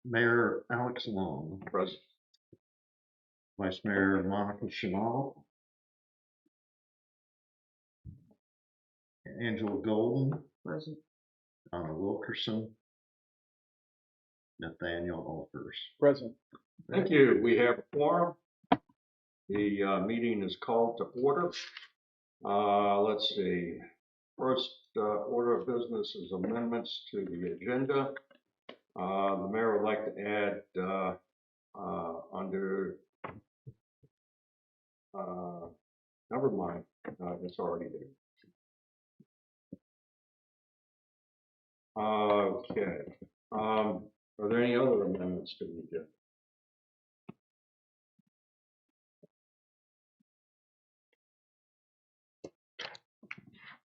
Mayor Alex Long, Present. Vice Mayor Monica Chanel, Angela Golden, Present. Donna Wilkerson, Nathaniel Alfers. Present. Thank you. We have a quorum. The meeting is called to order. Let's see. First order of business is amendments to the agenda. The mayor would like to add under, never mind, it's already there. Okay. Are there any other amendments to the agenda?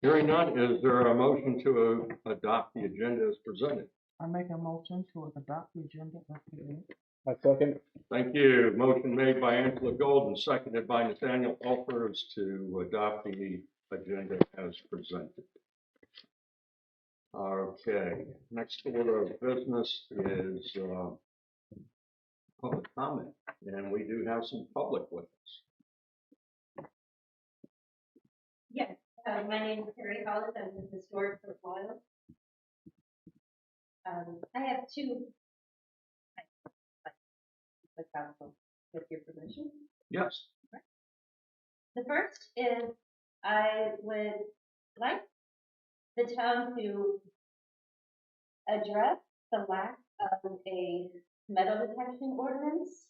Hearing none, is there a motion to adopt the agenda as presented? I make a motion to adopt the agenda as presented. I second. Thank you. Motion made by Angela Golden, seconded by Nathaniel Alfers to adopt the agenda as presented. Okay, next order of business is public comment, and we do have some public with us. Yes, my name is Terry Hollis. I'm with Historic Fort Lauderdale. I have two. The council, with your permission. Yes. The first is I would like the town to address the lack of a metal detection ordinance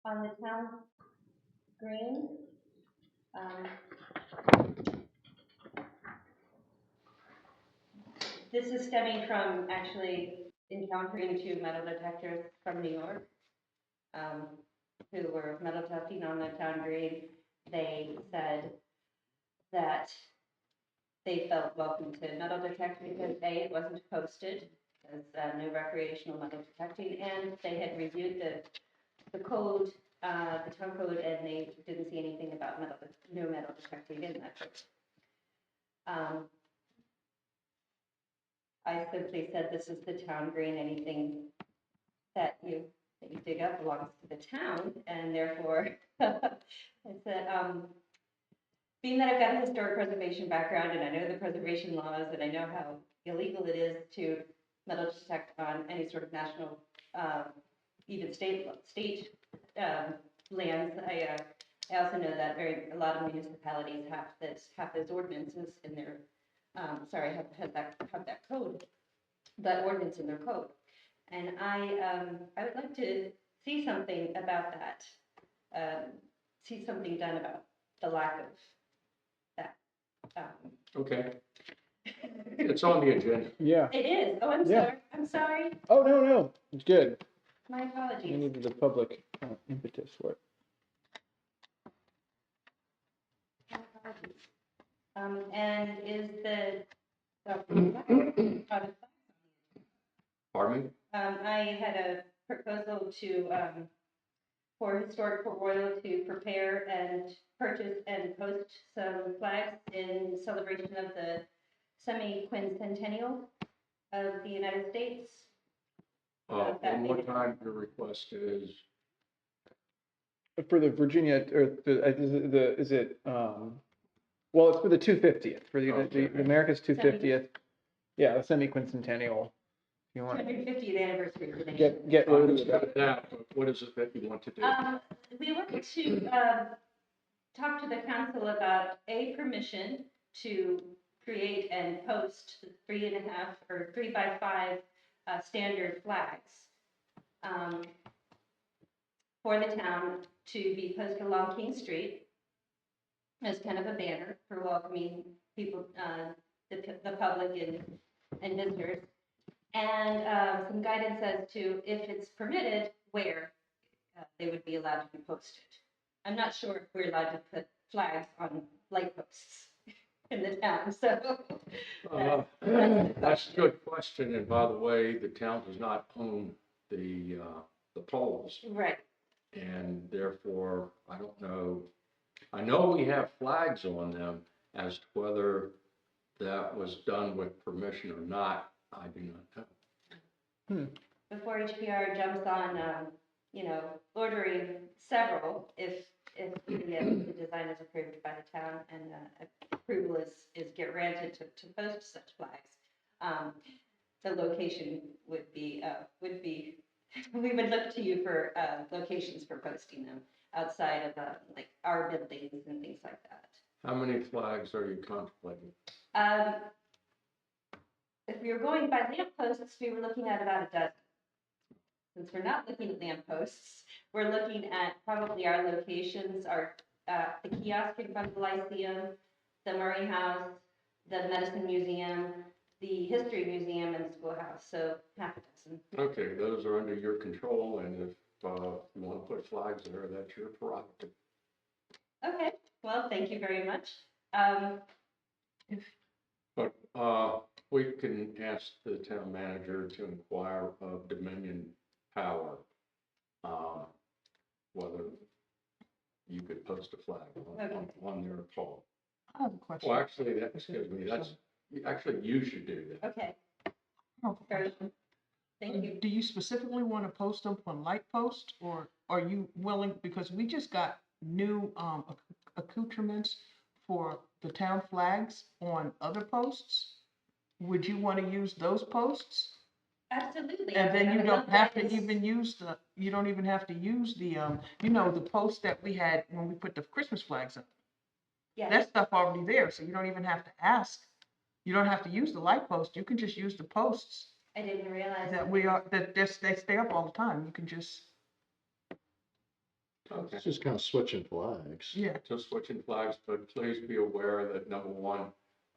on the town green. This is stemming from actually encountering two metal detectors from New York, who were metal detecting on the town green. They said that they felt welcome to metal detect because A, it wasn't posted as no recreational metal detecting, and they had reviewed the code, the town code, and they didn't see anything about no metal detecting in that code. I simply said, this is the town green, anything that you dig up belongs to the town, and therefore, I said, being that I've got a historic preservation background, and I know the preservation laws, and I know how illegal it is to metal detect on any sort of national, even state lands, I also know that a lot of municipalities have those ordinances in their, have that code, that ordinance in their code. And I would like to see something about that, see something done about the lack of that. Okay. It's on the agenda. Yeah. It is. Oh, Yeah. I'm sorry. Oh, no. It's good. My We apologies. needed the public impetus for it. My apologies. And is Pardon me? I had a proposal for Historic Port Royal to prepare and purchase and post some flags in celebration of the semi-quincentennial of the United States. One more time, your request is? For the Virginia, or well, it's for the 250th, for the America's 250th. Yeah, the semi-quincentennial. You want 250th anniversary of the nation. get rid of Understood that, but what is it that you want to do? We want to talk to the council about permission to create and post 3.5 or 3 by 5 standard flags for the town to be posted along King Street as kind of a banner for welcoming people, the public and visitors, and some guidance as to, if it's permitted, where they would be allowed to be posted. I'm not sure if we're allowed to put flags on light posts in the town, so. That's a good question, and by the way, the town does not own the poles. Right. And therefore, I don't know, I know we have flags on them. As to whether that was done with permission or not, I do not know. before HPR jumps on, ordering several, if the design is approved by the town and approval is granted to post such flags, the location would be, we would look to you for locations for posting them outside of like our buildings and things like that. How many flags are you contemplating? Um, If we were going by lampposts, we were looking at about a dozen. Since we're not looking at lampposts, we're looking at probably our locations are the kiosk in front of the Lyceum, the Murray House, the Medicine Museum, the History Museum, and the schoolhouse, so half a dozen. Okay, those are under your control, and if you want to put flags there, that's your prerogative. Okay, well, thank you very much. But we can ask the town manager to inquire of Dominion Power, whether you could post a flag on their pole. I have a question. Well, actually, actually, you should do that. Okay, I have a very question. thank you. Do you specifically want to post them on light posts, or are you willing, because we just got new accoutrements for the town flags on other posts? Would you want to use those posts? Absolutely. And then you I would don't love have that. to even use you don't even have to use the post that we had when we put the Christmas flags up. Yeah, That stuff already there, so you don't even have to ask. You don't have to use the light post. You can just use the posts I didn't realize. they stay up all the time. You can just, Okay. It's just kind of switching flags. yeah. Just switching flags, but please be aware that number one,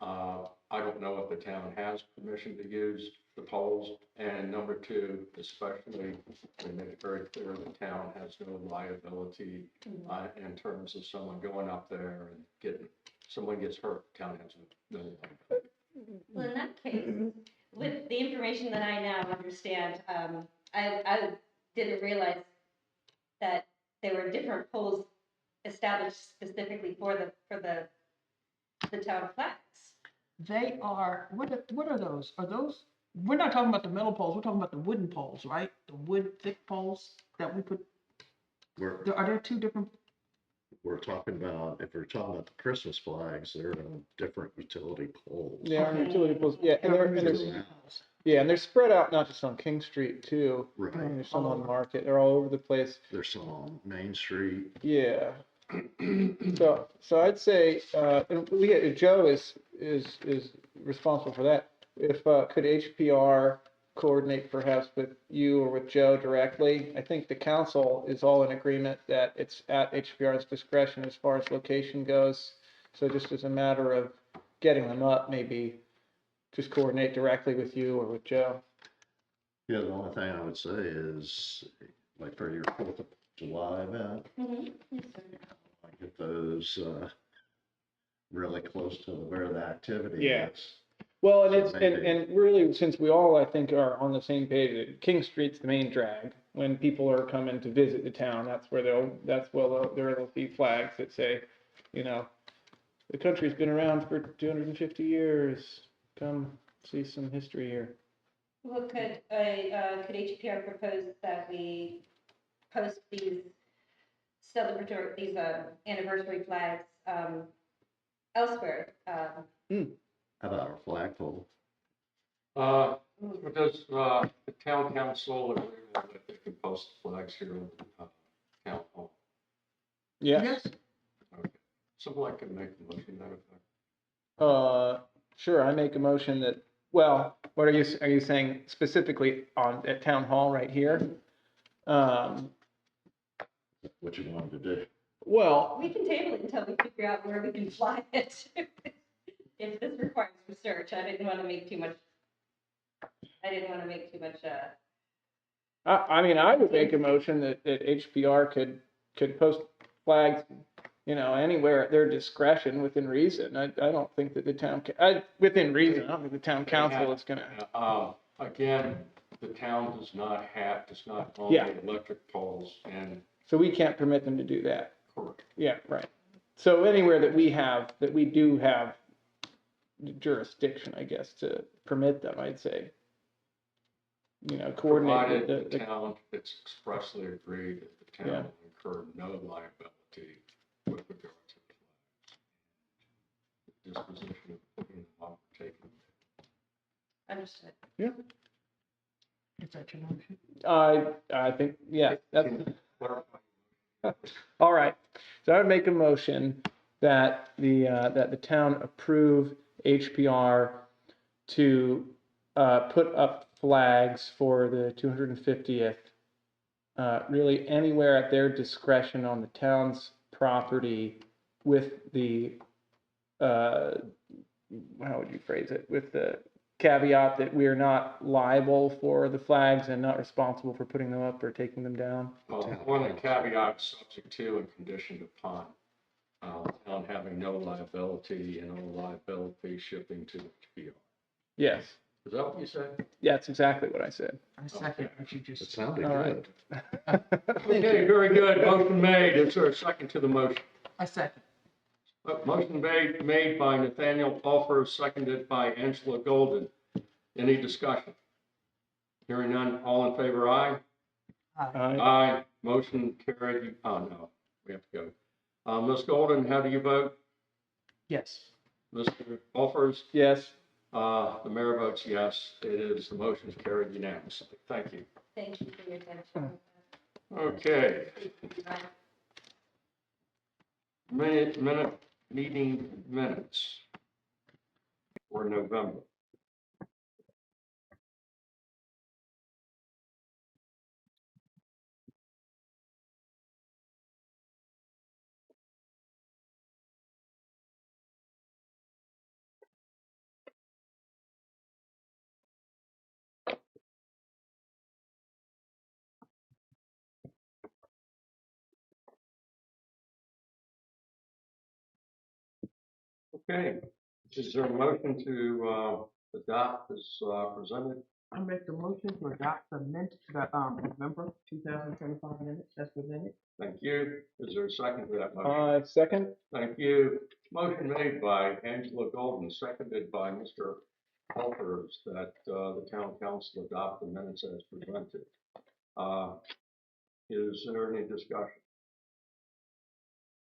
I don't know if the town has permission to use the poles. And number two, especially, we make it very clear the town has no liability in terms of someone going up there and someone gets hurt, town has no liability. Well, in that case, with the information that I now understand, I didn't realize that there were different poles established specifically for the town flags. They are, what are those? Are those, we're not talking about the metal poles, we're talking about the wooden poles, right? The wood thick poles that we put, are there two different? We're talking about, if we're talking about the Christmas flags, they're on different utility poles. Yeah, Okay. utility poles, yeah, and they're spread out, not just on King Street too. Right. There's some on Market, they're all over the place. There's some on Main Street. Yeah. So I'd say, and Joe is responsible for that. If, could HPR coordinate perhaps with you or with Joe directly? I think the council is all in agreement that it's at HPR's discretion as far as location goes. So just as a matter of getting them up, maybe just coordinate directly with you or with Joe. Yeah, the only thing I would say is, like for your 4th of July event, Yes, sir. I get those, really close to where the activity Yeah. is. Well, and So it's, maybe- and really, since we all, I think, are on the same page, King Street's the main drag. When people are coming to visit the town, that's where there'll be flags that say, the country's been around for 250 years. Come see some history here. Well, could HPR propose that we post these celebratory, these anniversary flags elsewhere? How about our flagpole? Does the town council agree that they can post flags here in town hall? Yeah. Yes, Okay. Someone can make a motion to that effect. Sure, I make a motion that, well, what are you saying specifically at town hall right here? What you wanted to do? Well, We can table it until we figure out where we can fly it. If this requires research, I didn't want to make too much. I mean, I would make a motion that HPR could post flags, anywhere at their discretion within reason. I don't think that the town, within reason, I don't think the town council is gonna. Again, the town does not own Yeah. the electric poles, and So we can't permit them to do that. correct. Yeah, right. So anywhere that we do have jurisdiction, I guess, to permit them, I'd say. you know, coordinate Provided with the town, it's expressly agreed that the Yeah. town will incur no liability with regard to the flags. Disposition of putting them up, taking them. Understood. Is that your motion? I think, yeah, that's, Can you clarify? all right. So I would make a motion that the town approve HPR to, put up flags for the 250th, really anywhere at their discretion on the town's property with the, how would you phrase it? With the caveat that we are not liable for the flags and not responsible for putting them up or taking them down. Well, one of the caveats subject to and conditioned upon, town having no liability and no liability shipping to HPR. Yes, Is that what you said? yeah, that's exactly what I said. I second what you It just. sounded All right. good. Okay, very good. Motion made. Is there a second to the motion? I second. Motion made by Nathaniel Pfeiffer, seconded by Angela Golden. Any discussion? Hearing none, all in favor, aye? Aye. Aye. Motion carried. Oh, no, we have to go. Ms. Golden, how do you vote? Yes. Mr. Pfeiffer's? Yes, The mayor votes yes. It is, the motion is carried unanimously. Thank you. Thank you for your attention. Okay, Right. meeting minutes for November. Okay, is there a motion to adopt as presented? I make the motion to adopt the November 2025 minutes as presented. Thank you. Is there a second to that motion? second, Thank you. Motion made by Angela Golden, seconded by Mr. Helpers, that the town council adopt the minutes as presented. Is there any discussion?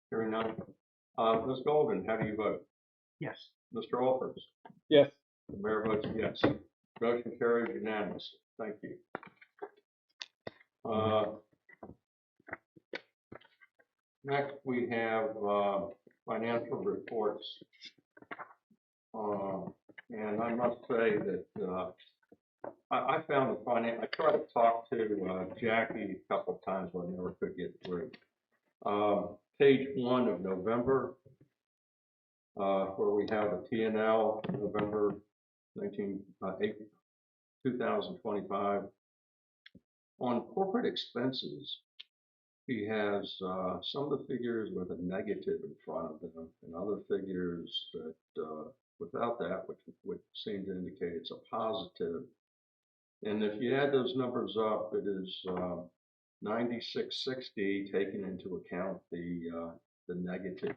Hearing none. Ms. Golden, how do you vote? Yes. Mr. Helpers? yes. The mayor votes yes. Motion carries unanimously. Thank you. Next, we have financial reports. And I must say that I found I tried to talk to Jackie a couple of times, but I never could get through. Page 1 of November, where we have a P&L, November 2025. On corporate expenses, he has some of the figures with a negative in front of them and other figures that without that, which would seem to indicate it's a positive. And if you add those numbers up, it is 9660, taking into account the negative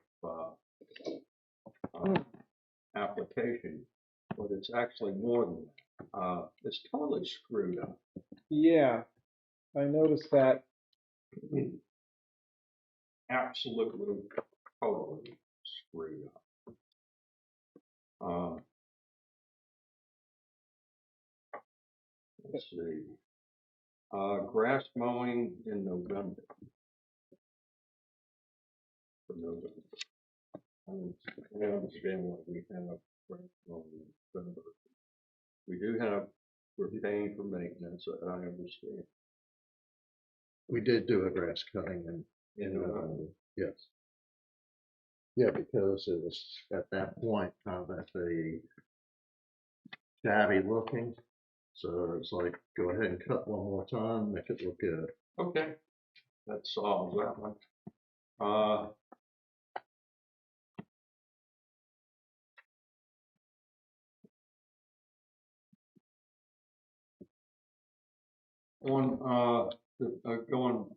application, but it's actually more than that. It's totally screwed up. Yeah, I noticed that. Absolutely, totally screwed up. Let's see. Grass mowing in November. For November. I understand what we have grass mowing in November. We do have, we're paying for maintenance, I understand. We did do a grass cutting in November, yes. Yeah, because it was at that point, that the shabby looking, so it's like, go ahead and cut one more time, make it look good. Okay, that solves that one.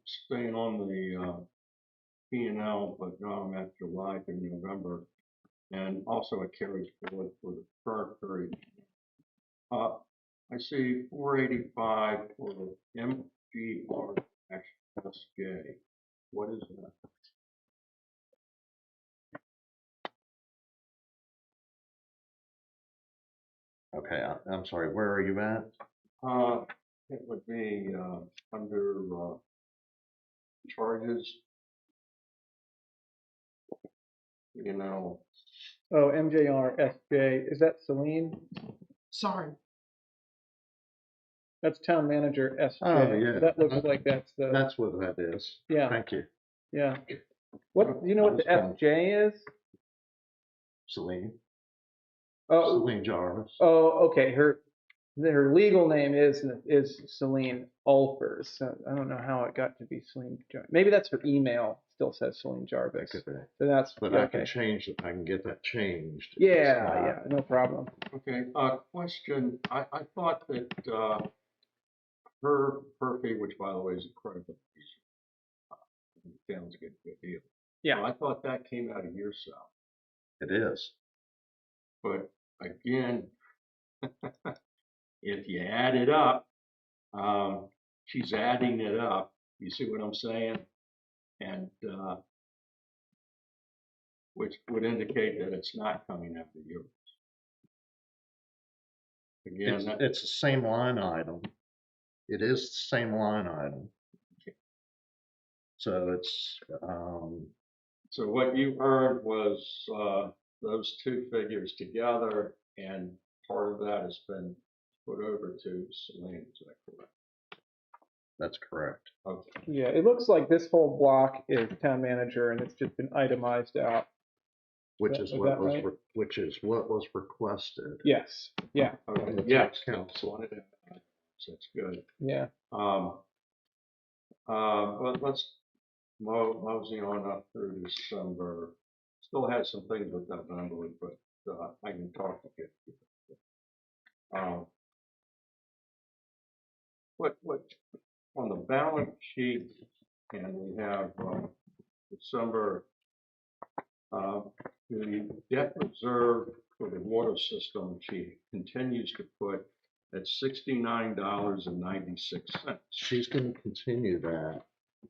Staying on the P&L, but now I'm at July to November, and also it carries forward for the current period. I see 485 for MGRSJ. What is that? Okay, I'm sorry, where are you at? It would be, under, charges. You know, Oh, MJRSJ, is that Celine? Sorry, That's town manager SJ. Oh, yeah. That looks like that's the, That's what that is. yeah, Thank you, yeah. What, do you know what the SJ is? Celine, Oh, Celine Jarvis. oh, okay, her legal name is Celine Ulfers. So I don't know how it got to be Celine Jarvis. Maybe that's her email, still says Celine Jarvis. That could be. So that's, But yeah, I can okay. change it, I can get that changed. Yeah, yeah, no problem. okay, question, I thought that, her fee, which by the way is incredibly easy, sounds like a good deal. Yeah. I thought that came out of your salary, It is. but again, if you add it up, she's adding it up, you see what I'm saying? And, which would indicate that it's not coming out of yours. Again, It's the same line item. It is the same line item. So it's, so what you earned was, those two figures together, and part of that has been put over to Celine, is that correct? that's correct. Okay, Yeah, it looks like this whole block is town manager and it's just been itemized out. Which Is is what that was, right? which is what was requested. Yes, yeah, okay, the yeah, tax council. wanted it. So that's good. yeah. But let's mosey on up through December. Still had some things with November, but, I can talk to you. What, on the balance sheet, and we have, December, the debt reserve for the water system, she continues to put at $69.96. She's gonna continue that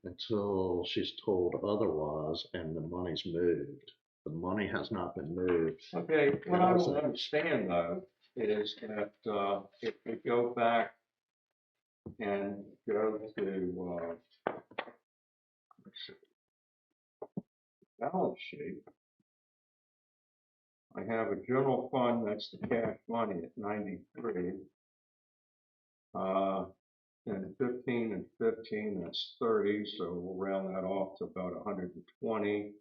until she's told otherwise and the money's moved. The money has not been moved. Okay, what I don't understand though is that, if we go back and go to, balance sheet, I have a general fund, that's the cash money at 93. And 15 and 15, that's 30, so we'll round that off to about 120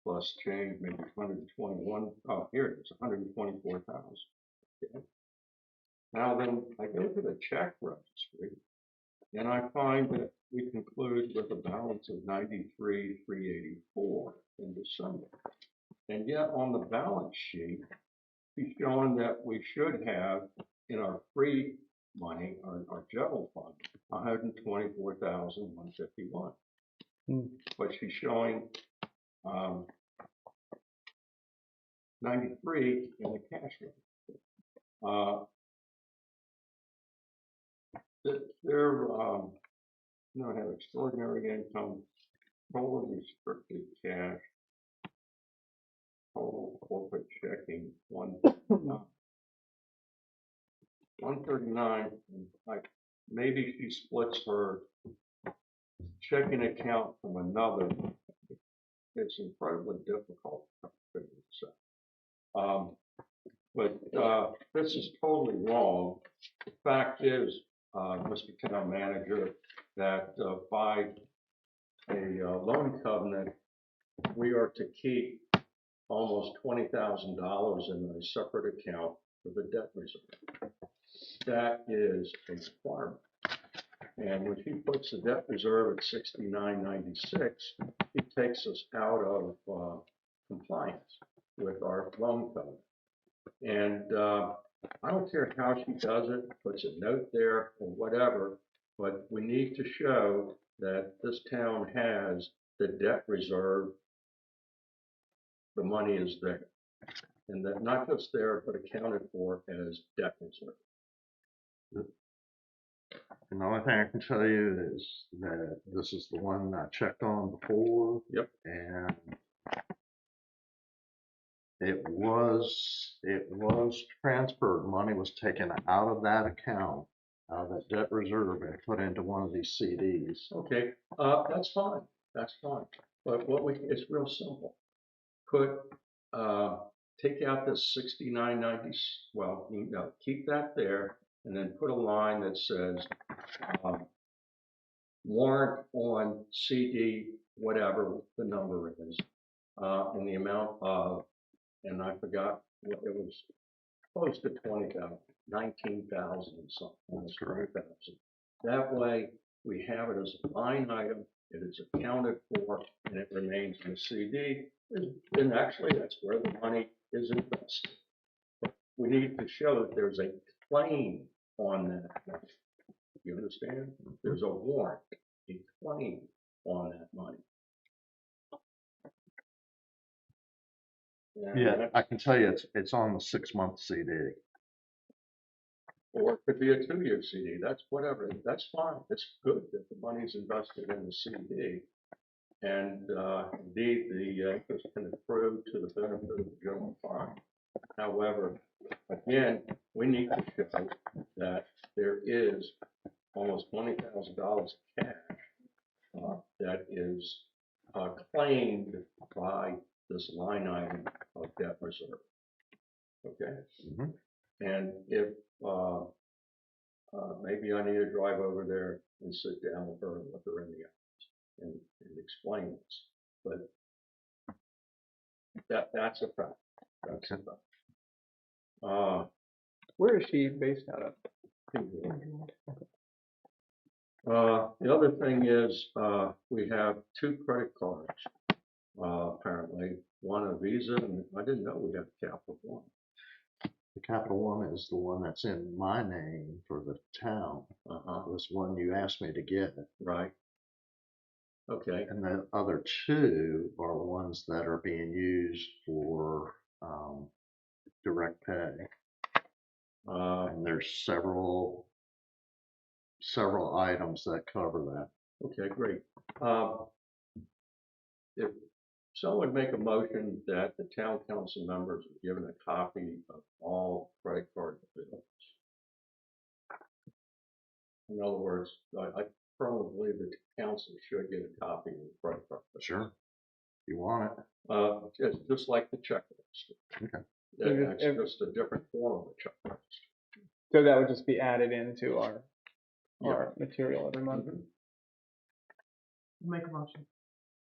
plus change, maybe 121. Oh, here it is, 124,000. Okay. Now then, I go to the check registry, and I find that we conclude with a balance of 93,384 in December. And yet on the balance sheet, he's showing that we should have in our free money, our general fund, 124,151. Hmm. But she's showing 93 in the cash flow. They're no, have extraordinary income, total restricted cash, total corporate checking, 139. Like maybe she splits her checking account from another. It's incredibly difficult to figure this out. But this is totally wrong. The fact is, Mr. Town Manager, that by a loan covenant, we are to keep almost $20,000 in a separate account for the debt reserve. That is a requirement. And when he puts the debt reserve at 69.96, he takes us out of compliance with our loan covenant. And I don't care how she does it, puts a note there or whatever, but we need to show that this town has the debt reserve, the money is there. And that not just there, but accounted for as debt reserve. And the only thing I can tell you is that this is the one I checked on before. Yep. And it was transferred, money was taken out of that account, out of that debt reserve and put into one of these CDs. Okay, that's fine, that's fine. But it's real simple. Take out this 6990, well, no, keep that there and then put a line that says, warrant on CD, whatever the number is, in the amount of, and I forgot what it was, close to 20,000, 19,000 something, almost 20,000. That way, we have it as a line item, it is accounted for, and it remains in the CD. And actually, that's where the money is invested. But we need to show that there's a claim on that money. You understand? There's a warrant, a claim on that money. And Yeah, that's- I can tell you it's on the 6-month CD. Or it could be a 2-year CD, that's whatever, that's fine, it's good that the money's invested in the CD. And indeed, the interest can accrue to the benefit of the general fund. However, again, we need to show that there is almost $20,000 cash that is claimed by this line item of debt reserve. Okay? Mhm. And if maybe I need to drive over there and sit down with her and look her in the eyes and explain this, but that's a fact. That's a fact. Where is she based out of? The other thing is, we have 2 credit cards, apparently, one a Visa, and I didn't know we had Capital One. The Capital One is the one that's in my name for the town. Uh-huh, This one you asked me to get. right. Okay, And the other 2 are ones that are being used for direct pay. And there's several items that cover that. okay, great. If someone make a motion that the town council members are given a copy of all credit card bills. In other words, I firmly believe that the council should get a copy of the credit card bills. Sure. If you want it. Just like the checklist. Okay. It's just a different form of a checklist. So that would just be added into our Yeah. material every month. Make a motion.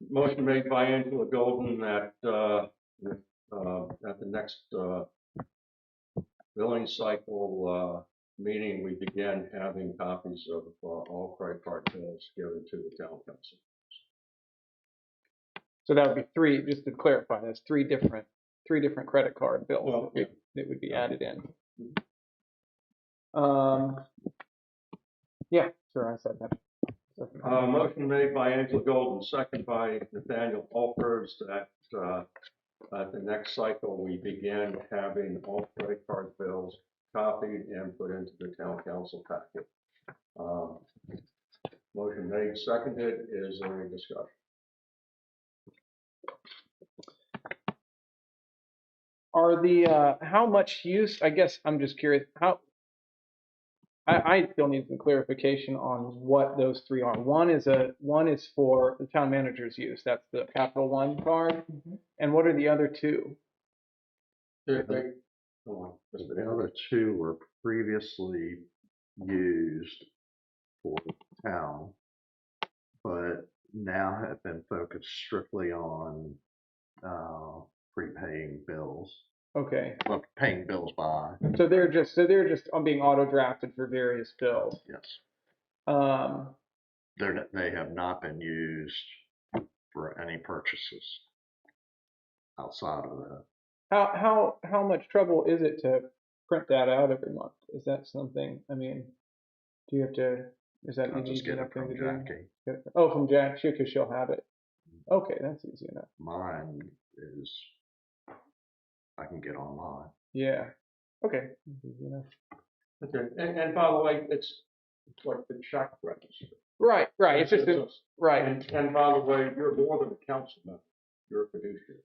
Motion made by Angela Golden that, at the next, billing cycle, meeting, we begin having copies of, all credit card bills given to the town council. So that would be 3, just to clarify, that's 3 different credit card bills Well, that would be yeah. added in. Yeah, sure, I said that. Motion made by Angela Golden, second by Nathaniel Alford, that, at the next cycle, we begin having all credit card bills copied and put into the town council packet. Motion made, seconded, is there any discussion? Are the, how much use, I guess I'm just curious, I still need some clarification on what those 3 are. One is for the town manager's use, that's the Capital One card. And what are the other 2? Go on, Mr. The Dale. other 2 were previously used for the town, but now have been focused strictly on prepaying bills. Okay, Well, paying bills by. so they're just being auto drafted for various bills. Yes. They have not been used for any purchases outside of that. How much trouble is it to print that out every month? Is that something, I mean, do you have to, is that I'll an just easy get enough it thing from to Jackie. do? Oh, from Jack, sure, because she'll have it. Okay, that's easy enough. Mine is, I can get online. Yeah, okay, easy enough. Okay, and by the way, it's like the check register. Right, right, it's just, right, And by the way, you're more than a council member, you're a fiduciary.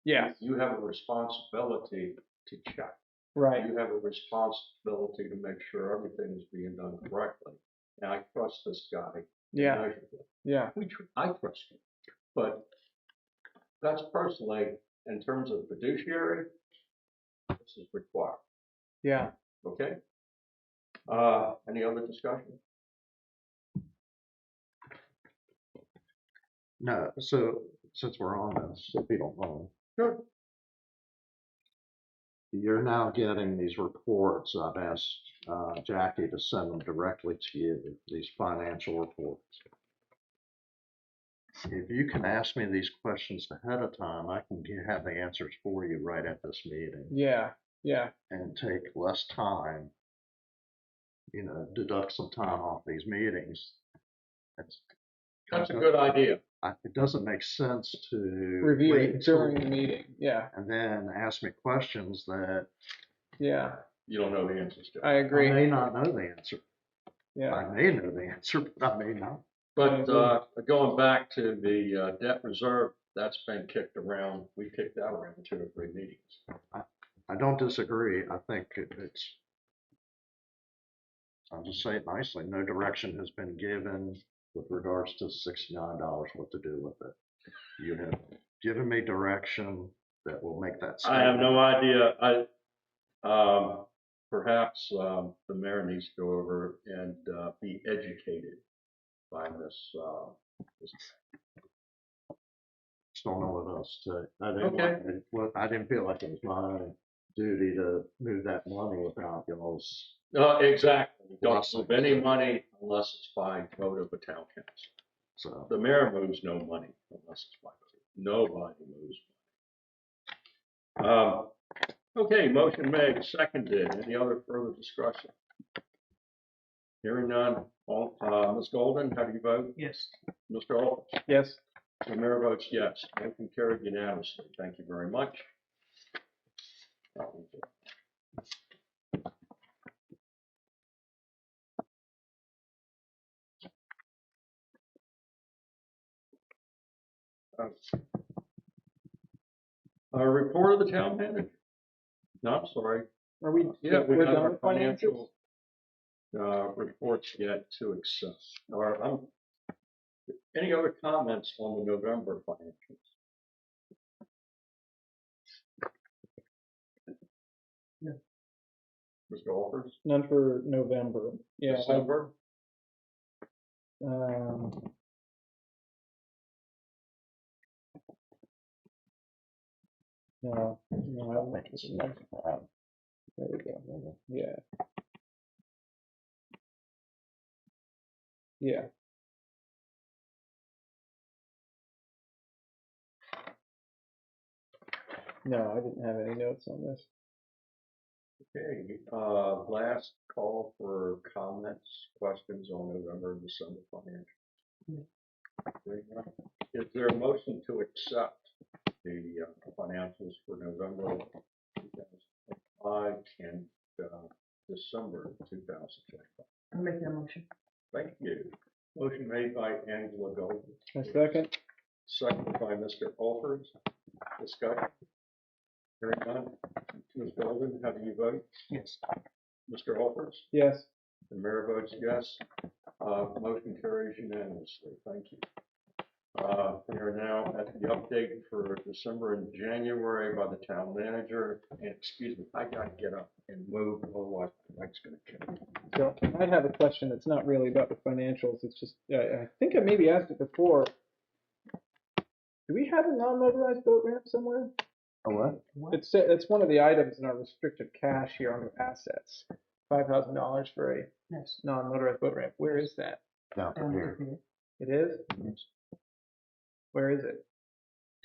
yeah, You have a responsibility to check. right, You have a responsibility to make sure everything is being done correctly. And I trust this guy. yeah, immeasurably. yeah, I trust him. But that's personally, in terms of fiduciary, this is required, yeah. okay? Any other discussion? No, so since we're on this, if you don't mind, Sure. you're now getting these reports. I've asked Jackie to send them directly to you, these financial reports. If you can ask me these questions ahead of time, I can have the answers for you right at this meeting Yeah, yeah, and take less time, deduct some time off these meetings. That's a good idea. It doesn't make sense to review wait it during the till- meeting, yeah, and then ask me questions that You don't know the answers to. I I agree, may not know the answer. yeah, I may know the answer, but I may not. But going back to the debt reserve, that's been kicked around. We kicked that around 2 or 3 meetings. I don't disagree. I think I'll just say it nicely, no direction has been given with regards to $69, what to do with it. You have given me direction that will make that I have statement. no idea. Perhaps the mayor needs to go over and be educated by this. Just don't know what else to. Okay. I didn't feel like it was my duty to move that money without y'all's. No, exactly. Don't Blessings. move any money unless it's by vote of the town council. So The mayor moves no money unless it's by vote. Nobody moves money. Okay, motion made, seconded. Any other further discussion? Hearing none. Ms. Golden, how do you vote? Yes. Mr. Alt? yes. The mayor votes yes. Motion carried unanimously. Thank you very much. Report of the town manager. No, I'm sorry. Are we, Yeah, we we're have done our with financials? financial reports yet to accept. Any other comments on the November financials? Yeah. Mr. Walters? None for November, yeah, December? um. No, I don't think it's enough. There we go, yeah. Yeah, no, I didn't have any notes on this. Okay, last call for comments, questions on November and December financials. Is there a motion to accept the financials for November 2025 and December 2025? I'll make that motion. Thank you. Motion made by Angela Golden, A second, seconded by Mr. Alford. Discussion. Hearing none. Ms. Golden, how do you vote? Yes. Mr. Alford? yes, The mayor votes yes. Motion carries unanimously. Thank you. We are now at the update for December and January by the town manager. And excuse me, I gotta get up and move, otherwise my leg's gonna kill me. so I have a question that's not really about the financials, it's just, I think I maybe asked it before. Do we have a non-motorized boat ramp somewhere? Oh, what? It's one of the items in our restricted cash here under assets, $5,000 for a Yes. non-motorized boat ramp, where is that? Down from here. It is? Where is it?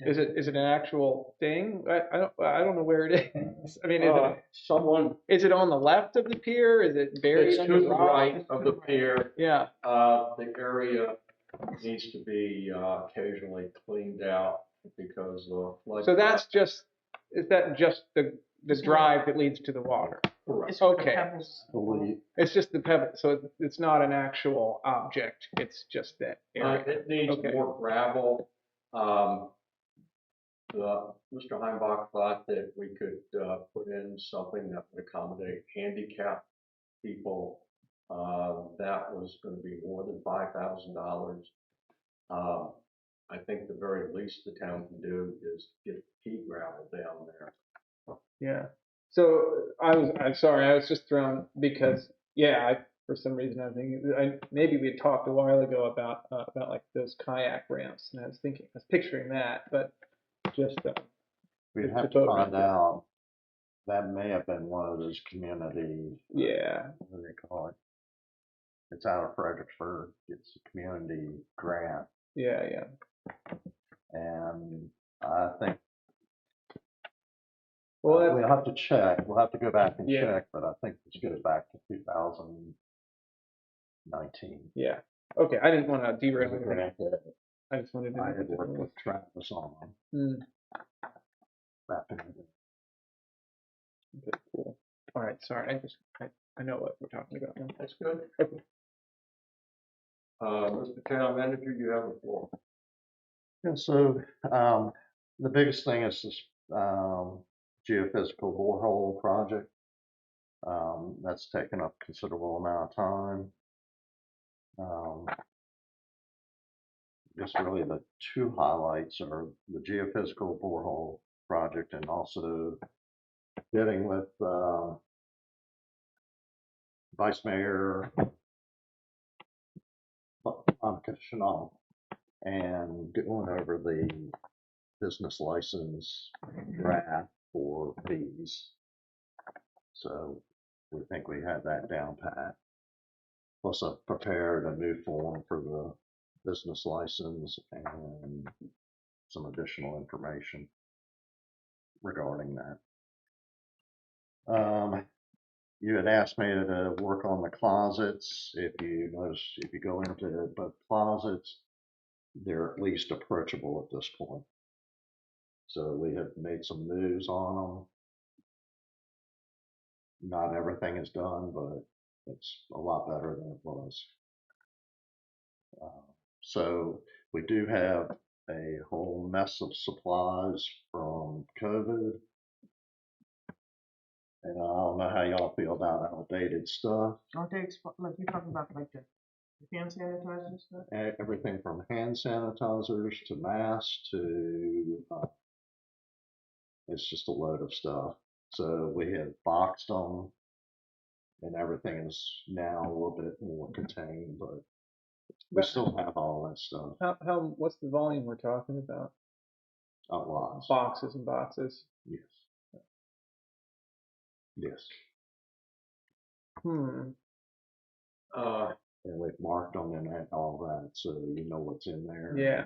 Is it an actual thing? I don't know where it is. I mean, Someone, is it on the left of the pier? Is it buried it's under to the rock? right of the pier. Yeah, The area needs to be occasionally cleaned out because of flood. so is that just the drive that leads to the water? Correct. It's for the Okay. pebbles. believe, It's just the pebble, so it's not an actual object, it's just that area. It needs Okay. more gravel. Mr. Heimbach thought that we could, put in something that would accommodate handicapped people. That was gonna be more than $5,000. I think the very least the town can do is get pea gravel down there. Yeah. So I'm sorry, I was just thrown because, yeah, for some reason I'm thinking, maybe we had talked a while ago about like those kayak ramps, and I was picturing that, but just, we'd the have to boat find ramp. out. That may have been one of those community, yeah, what do they call it? It's out of Fredericksburg. It's a community grant, yeah. and I think Well, we'll that's, have to check. We'll have to go back and Yeah. check, but I think this goes back to 2019. yeah. Okay, I didn't want to derail The anything. grant that I just wanted to I know had what worked it was. with Travis on Hmm, back in the day. okay, cool. All right, sorry, I know what we're talking about now. That's good. Okay. Mr. Town Manager, you have the floor. And so the biggest thing is this geophysical borehole project. That's taken up a considerable amount of time. Just really the two highlights are the geophysical borehole project and also getting with Vice Mayor Monica Chanel and going over the business license draft for fees. So we think we have that down pat. Plus I've prepared a new form for the business license and some additional information regarding that. You had asked me to work on the closets. If you notice, if you go into both closets, they're at least approachable at this point. So we have made some moves on them. Not everything is done, but it's a lot better than it was. So we do have a whole mess of supplies from COVID. And I don't know how y'all feel about outdated stuff. Aren't they, like you're talking about like the hand sanitizer and stuff? Everything from hand sanitizers to masks to, it's just a load of stuff. So we have boxed them and everything is now a little bit more contained, but we But still have all that stuff. what's the volume we're talking about? A lot. Boxes and boxes. Yes. Yes. Hmm. And we've marked them and all that, so you know what's in there. Yeah.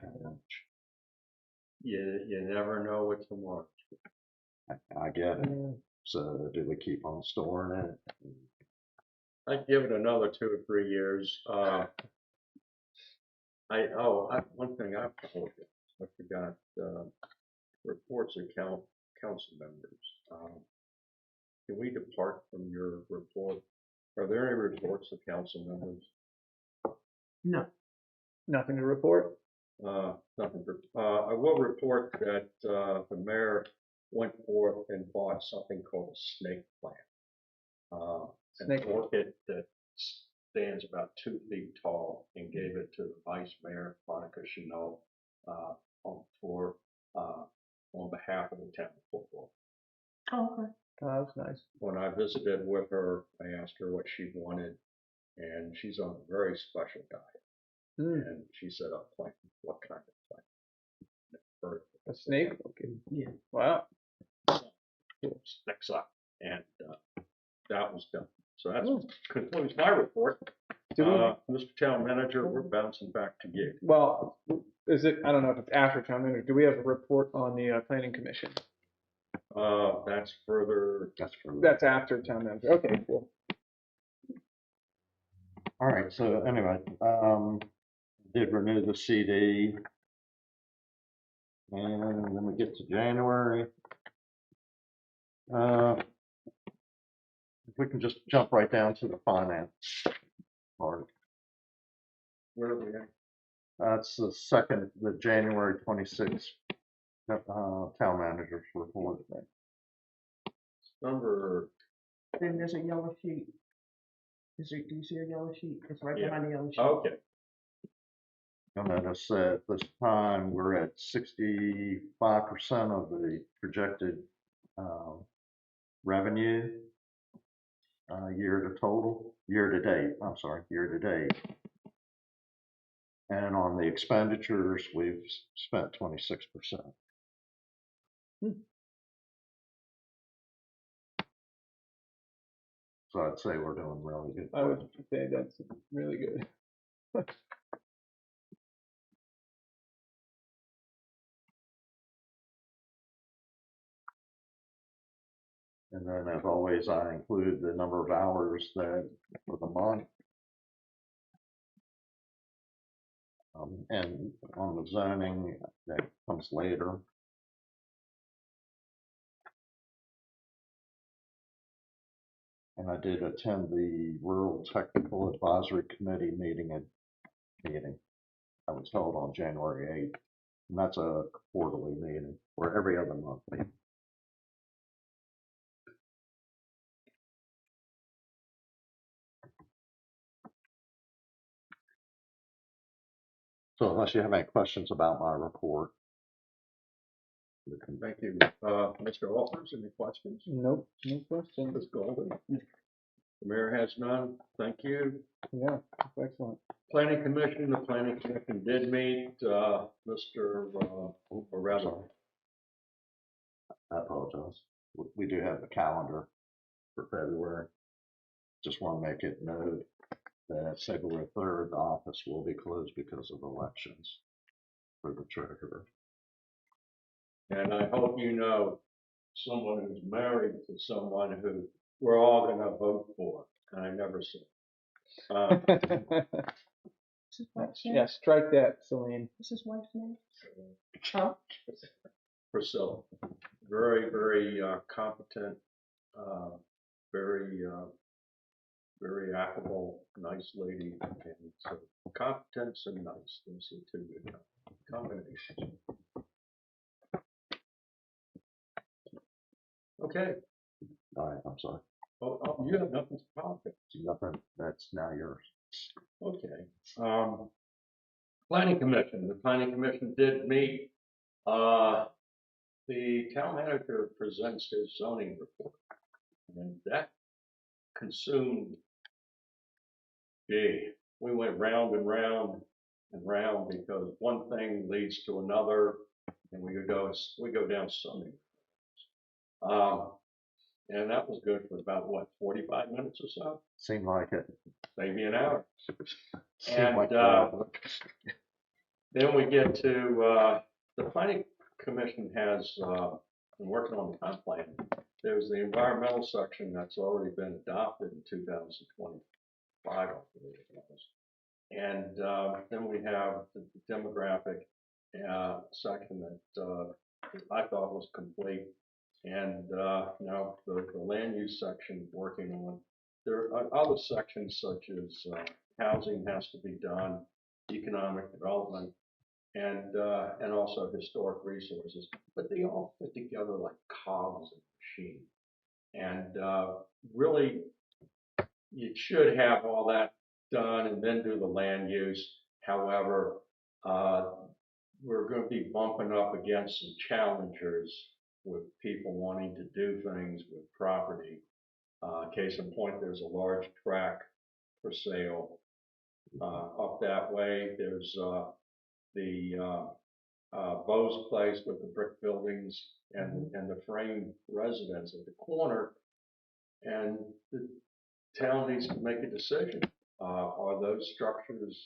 You never know what tomorrow. I get it. So do we keep on storing it? I'd give it another 2 or 3 years. One thing I forgot, reports of council members. Can we depart from your report? Are there any reports of council members? No. Nothing to report? Nothing. I will report that, the mayor went forth and bought something called a snake plant. An Snake. orchid that stands about 2 feet tall, and gave it to the Vice Mayor, Monica Chanel, on behalf of the town of Football. Oh, okay. Oh, that's nice. When I visited with her, I asked her what she wanted, and she's on a very special diet. Hmm. And she said, a plant. What kind of plant? A snake? Okay. Yeah. Wow. Sticks up, and that was done. So that Hmm. concludes my report. Do we, Mr. Town Manager, we're bouncing back to you. well, is it, I don't know if it's after town manager, do we have a report on the planning commission? That's further. That's after town manager. Okay, cool. All right, so anyway, did renew the CD. And then we get to January. we can just jump right down to the finance part. Where are we at? That's the January 26th, town manager's report. Number, Then there's a yellow sheet. Do you see a yellow sheet? It's right Yeah. behind the yellow sheet. okay, You'll notice that this time we're at 65% of the projected revenue year to date. And on the expenditures, we've spent 26%. So I'd say we're doing really good. I would say that's really good. And then as always, I include the number of hours that for the month. And on the zoning, that comes later. And I did attend the Rural Technical Advisory Committee meeting. That was held on January 8th. And that's a quarterly meeting, or every other month meeting. So unless you have any questions about my report. we can- thank you. Mr. Walters, any questions? Nope, no question. Ms. Golden? The mayor has none, thank you. Yeah, that's excellent. Planning Commission, the Planning Commission did meet, Mr. or rather, Sorry. I apologize. We do have the calendar for February. Just want to make it known that February 3rd, the office will be closed because of elections for the treasurer. and I hope you know someone who's married to someone who we're all gonna vote for, and I never said. Is his wife's name? Yeah, strike that, Celine. What's his wife's name? Priscilla, very, very competent, very, very affable, nice lady, and so competence and nice, those are two good combinations. Okay, All right, I'm sorry. oh, you have nothing to comment. Nothing, that's now yours. Okay. Planning Commission, the Planning Commission did meet. The town manager presents his zoning report. And that consumed, we went round and round and round because one thing leads to another and we go down Sunday. And that was good for about, what, 45 minutes or so? Seemed like it. Maybe an hour. Seemed And, like Then we get to, the planning commission has, been working on the comp plan. There's the environmental section that's already been adopted in 2025, I believe it was. And, then we have the demographic, section that, I thought was complete. And, now the land use section working on, there are other sections such as, housing has to be done, economic development, and also historic resources, but they all fit together like cogs in a machine. And really, you should have all that done and then do the land use. However, we're going to be bumping up against some challengers with people wanting to do things with property. Case in point, there's a large tract for sale up that way. There's the Bo's place with the brick buildings and the frame residence at the corner. And the town needs to make a decision. Are those structures,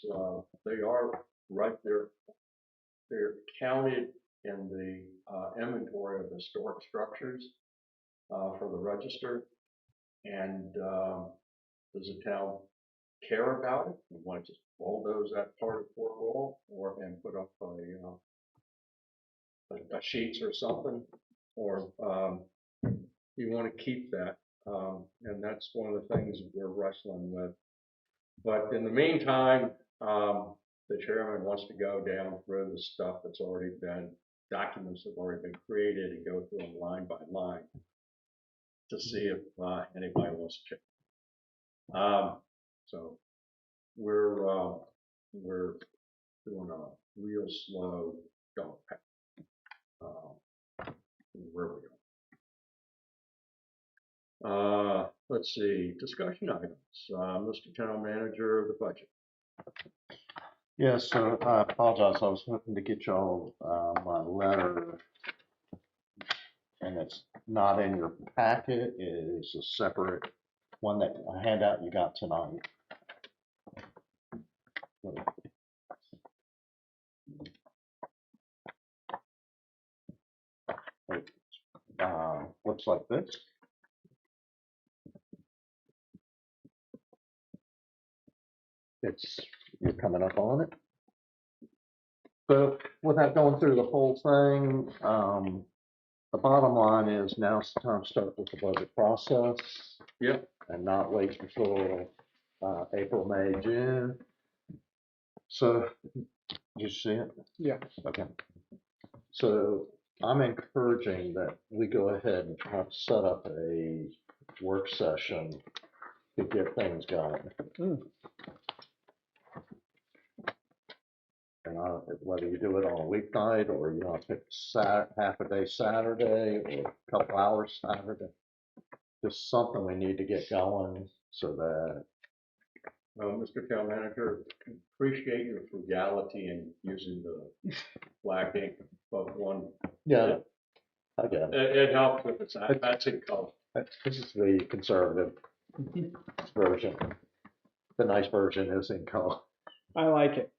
they are right there. They're counted in the inventory of historic structures for the register. And does the town care about it? You want to just bulldoze that part of Fort Wall and put up a sheets or something? Or you want to keep that And that's one of the things we're wrestling with. But in the meantime, the chairman wants to go down through the stuff that's already been, documents that have already been created and go through them line by line to see if anybody wants to check. So we're doing a real slow dog pack. Where we go. Let's see, discussion items. Mr. Town Manager, the budget. Yes, so I apologize. I was hoping to get y'all my letter, and it's not in your packet. It is a separate one that a handout you got tonight. It looks like this. You're coming up on it. So without going through the whole thing, the bottom line is now's the time to start with the budget process. Yep. And not wait until April, May, June. So, you see it? Yeah. Okay. So I'm encouraging that we go ahead and try to set up a work session to get things going. Mm. And whether you do it on a weeknight or you want to pick half a day Saturday or a couple hours Saturday, just something we need to get going so that. Well, Mr. Town Manager, appreciate your frugality in using the black ink, but one. Yeah, I get it. It helps with the that's in color. This is the conservative version. The nice version is in color. I like it.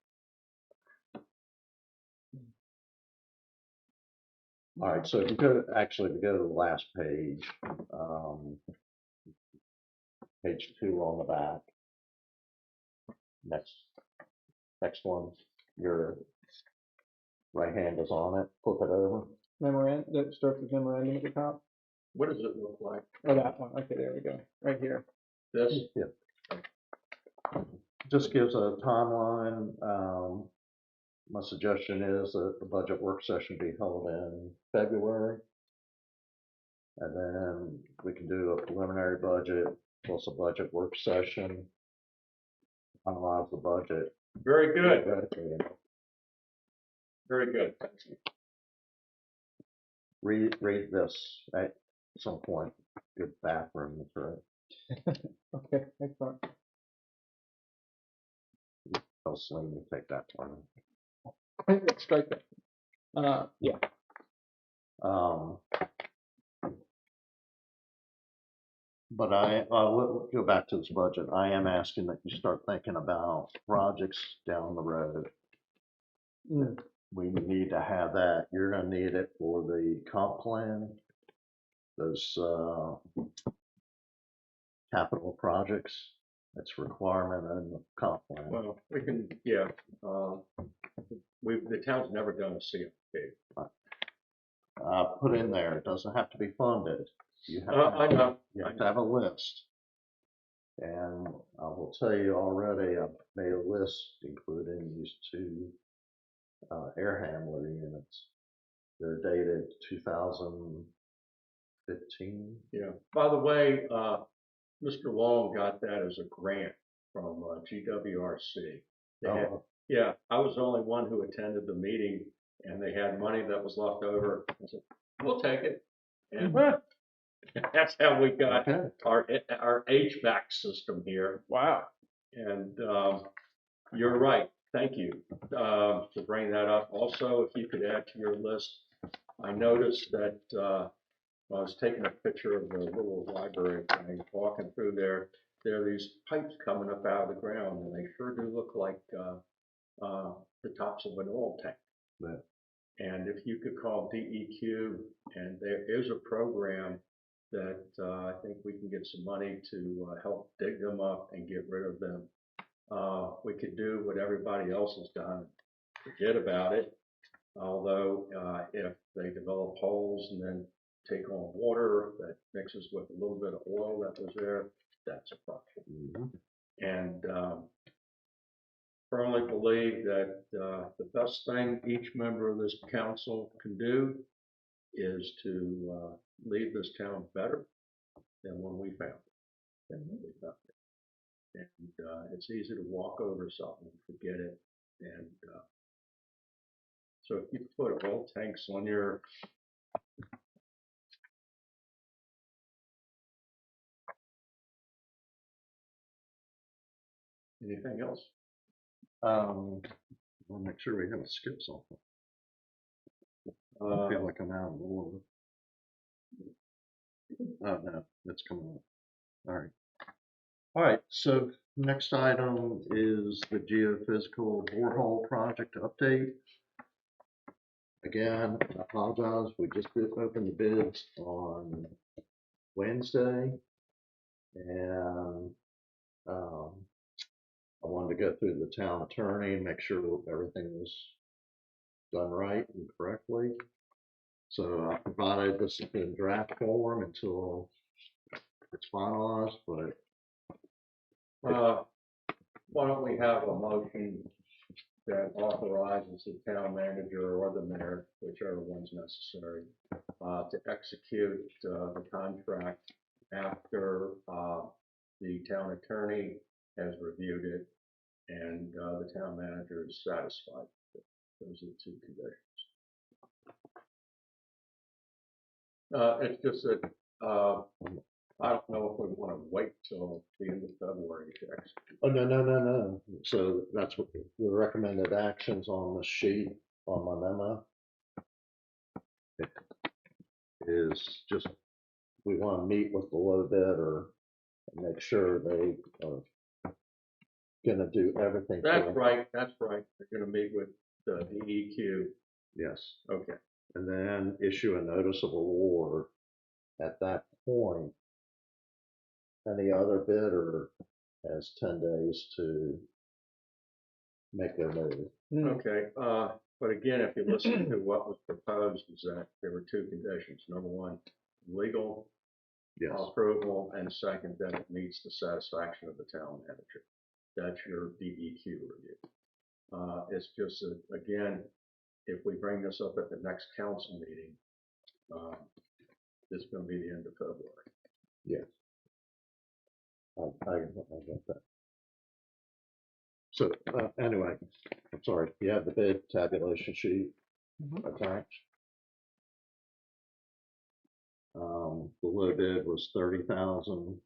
All right, so if you go, actually, if you go to the last page, page 2 on the back. Next one, your right hand is on it, flip it over. Memorandum, that starts with memorandum at the top. What does it look like? Oh, that one. Okay, there we go. Right here. This? Yeah. Just gives a timeline. My suggestion is that the budget work session be held in February. And then we can do a preliminary budget plus a budget work session. Finalize the budget. Very good. Theoretically, Very good. Thank you. Read this at some point. Good bathroom material. Okay, excellent. Tell Slim to take that one. Strike that. Yeah. But we'll go back to this budget. I am asking that you start thinking about projects down the road. Mm. We need to have that. You're gonna need it for the comp plan, those capital projects. That's a requirement in the comp plan. Well, we can, yeah. The town's never done a CFP. Put in there, it doesn't have to be funded. You have I know. You have to have a list. And I will tell you already, I've made a list including these 2 air handler units. They're dated 2015. Yeah. By the way, Mr. Long got that as a grant from GWRC. Yeah, I was the only one who attended the meeting, and they had money that was left over. I said, we'll take it. And that's how we got our HVAC system here. Wow. And you're right. Thank you to bring that up. Also, if you could add to your list, I noticed that I was taking a picture of the little library thing, walking through there. There are these pipes coming up out of the ground, and they sure do look like the tops of an oil tank. Yeah. And if you could call DEQ, and there is a program that I think we can get some money to help dig them up and get rid of them. We could do what everybody else has done, forget about it. Although if they develop holes and then take on water that mixes with a little bit of oil that was there, that's a problem. And firmly believe that the best thing each member of this council can do is to leave this town better than when we found it. And it's easy to walk over something and forget it. And so if you put oil tanks on your anything else? I'll make sure we haven't skipped something. I feel like I'm out of order. Oh, no, that's coming up. All right. All right, so next item is the geophysical borehole project update. Again, I apologize, we just opened the bids on Wednesday. And I wanted to go through the town attorney and make sure everything was done right and correctly. So I provided this in draft form until it's finalized, but Why don't we have a motion that authorizes the town manager or the mayor, whichever one's necessary, to execute the contract after the town attorney has reviewed it and the town manager is satisfied. Those are the two conditions. It's just that I don't know if we want to wait till the end of February to execute. oh, no. So that's what the recommended actions on the sheet on my memo. It is just, we want to meet with the low bidder and make sure they are gonna do everything. That's right. They're gonna meet with the DEQ. Yes, Okay. and then issue a notice of award. At that point, any other bidder has 10 days to make their move. Okay, but again, if you listen to what was proposed, is that there were two conditions. Number one, legal Yes, approval, and second, that it meets the satisfaction of the town manager. That's your DEQ review. It's just that, again, if we bring this up at the next council meeting, it's gonna be the end of February. yes. I get that. So, anyway, I'm sorry, you have the bid tabulation sheet attached. The low bid was 30,000.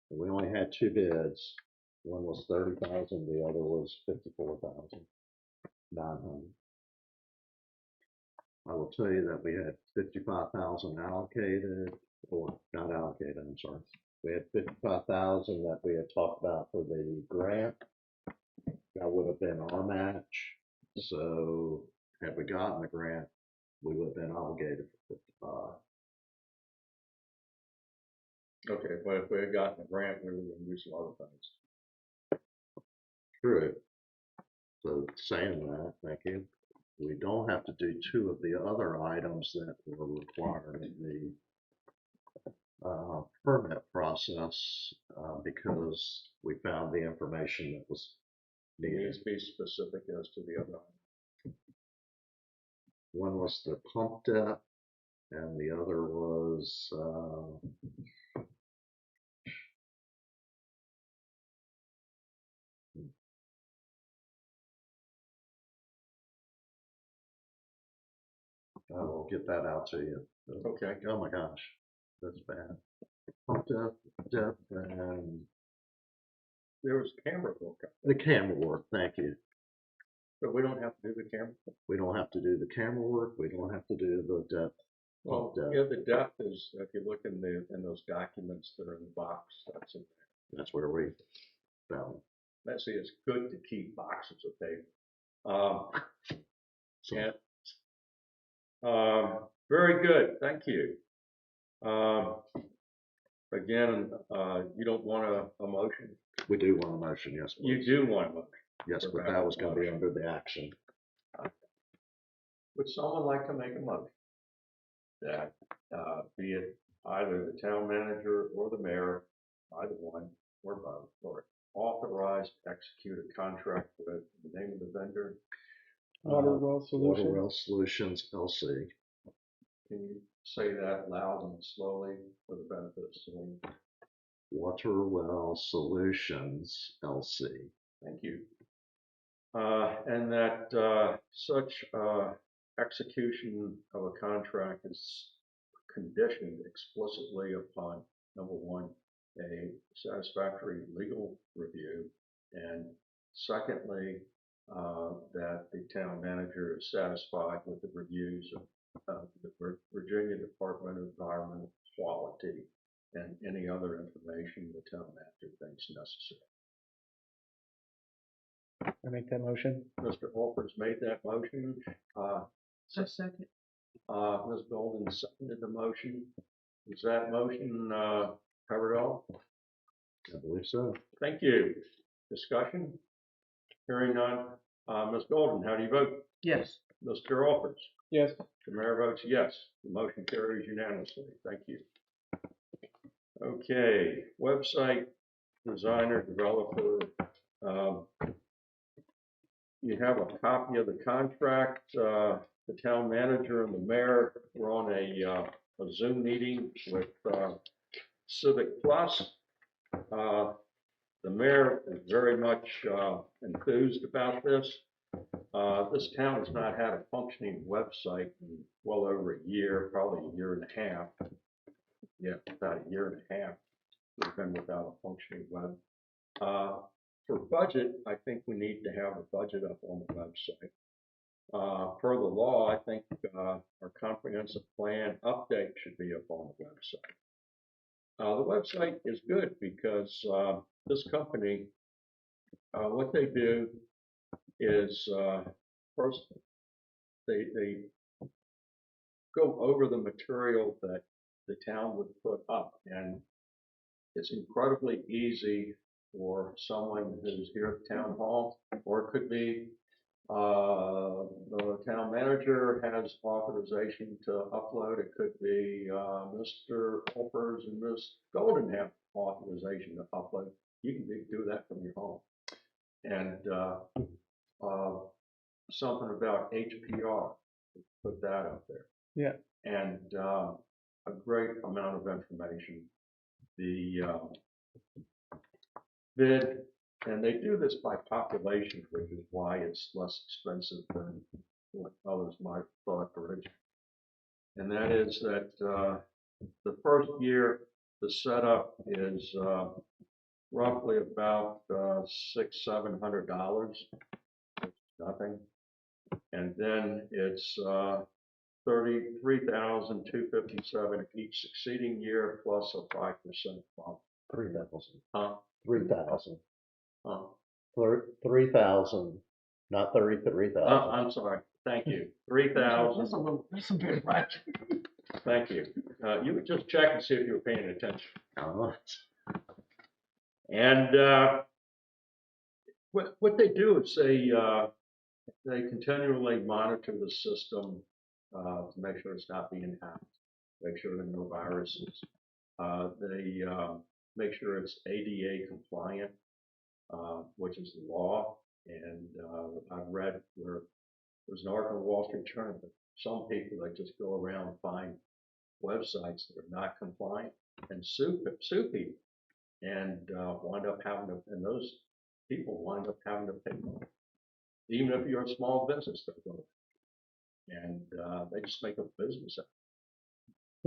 We only had two bids. One was 30,000, the other was 54,900. I will tell you that we had 55,000 allocated, or not allocated, I'm sorry. We had 55,000 that we had talked about for the grant. That would have been our match. So had we gotten the grant, we would have been obligated for 55. Okay, but if we had gotten the grant, we were gonna do some other things. True. So saying that, thank you. We don't have to do two of the other items that were required in the permit process because we found the information that was It needed. needs to be specific as to the other. One was the pump depth and the other was I will get that out to you. Okay. Oh my gosh, that's bad. Pump depth, and There was camera work, the camera work. Thank you. but we don't have to do the camera. We don't have to do the camera work. We don't have to do the depth. Well, Pump depth. yeah, the depth is, if you look in those documents that are in the box, that's in there. That's where we found it. Let's see, it's good to keep boxes of paper. So, Yeah. Very good, thank you. Again, you don't want a motion? we do want a motion, yes. You please. do want a motion. Yes, but that was going to be under the action. Would someone like to make a motion? that, be it either the town manager or the mayor, either one or both, or authorized to execute a contract with the name of the vendor. Water Well Solution. Waterwell Solutions LC. Can you say that loud and slowly for the benefit of Celine? Waterwell Solutions LC. Thank you. And that such execution of a contract is conditioned explicitly upon, number one, a satisfactory legal review, and secondly, that the town manager is satisfied with the reviews of the Virginia Department of Environmental Quality and any other information the town manager thinks necessary. I make that motion. Mr. Alford's made that motion. A second. Ms. Golden seconded the motion. Is that motion covered all? I believe so. Thank you. Discussion? Hearing none. Ms. Golden, how do you vote? Yes. Mr. Alford? Yes. The mayor votes yes. The motion carries unanimously. Thank you. Okay, website designer, developer. You have a copy of the contract. The town manager and the mayor were on a Zoom meeting with Civic Plus. The mayor is very much enthused about this. This town has not had a functioning website in well over a year, probably a year and a half. Yeah, about a year and a half. We've been without a functioning web. For budget, I think we need to have a budget up on the website. Per the law, I think our comprehensive plan update should be up on the website. The website is good because this company, what they do is first they go over the material that the town would put up, and it's incredibly easy for someone who's here at town hall, or it could be the town manager has authorization to upload. It could be Mr. Alford and Ms. Golden have authorization to upload. You can do that from your home. And something about HPR, put that up there. Yeah. And a great amount of information. The bid, and they do this by population, which is why it's less expensive than what others might have thought originally. And that is that the first year, the setup is roughly about $600-700, nothing. And then it's $33,257 each succeeding year plus a 5% bump. 3,000. Huh? 3,000. Huh? 3,000, not 33,000. I'm sorry. Thank you. 3,000. That's a bit right. Thank you. You would just check and see if you were paying attention. And what they do is they continually monitor the system to make sure it's not being hacked, make sure there are no viruses. They make sure it's ADA compliant, which is the law. And I've read where there's an article in the Wall Street Journal that some people that just go around and find websites that are not compliant and sue people, and wind up having to, and those people wind up having to pay more. Even if you're a small business, they're going to, and they just make a business out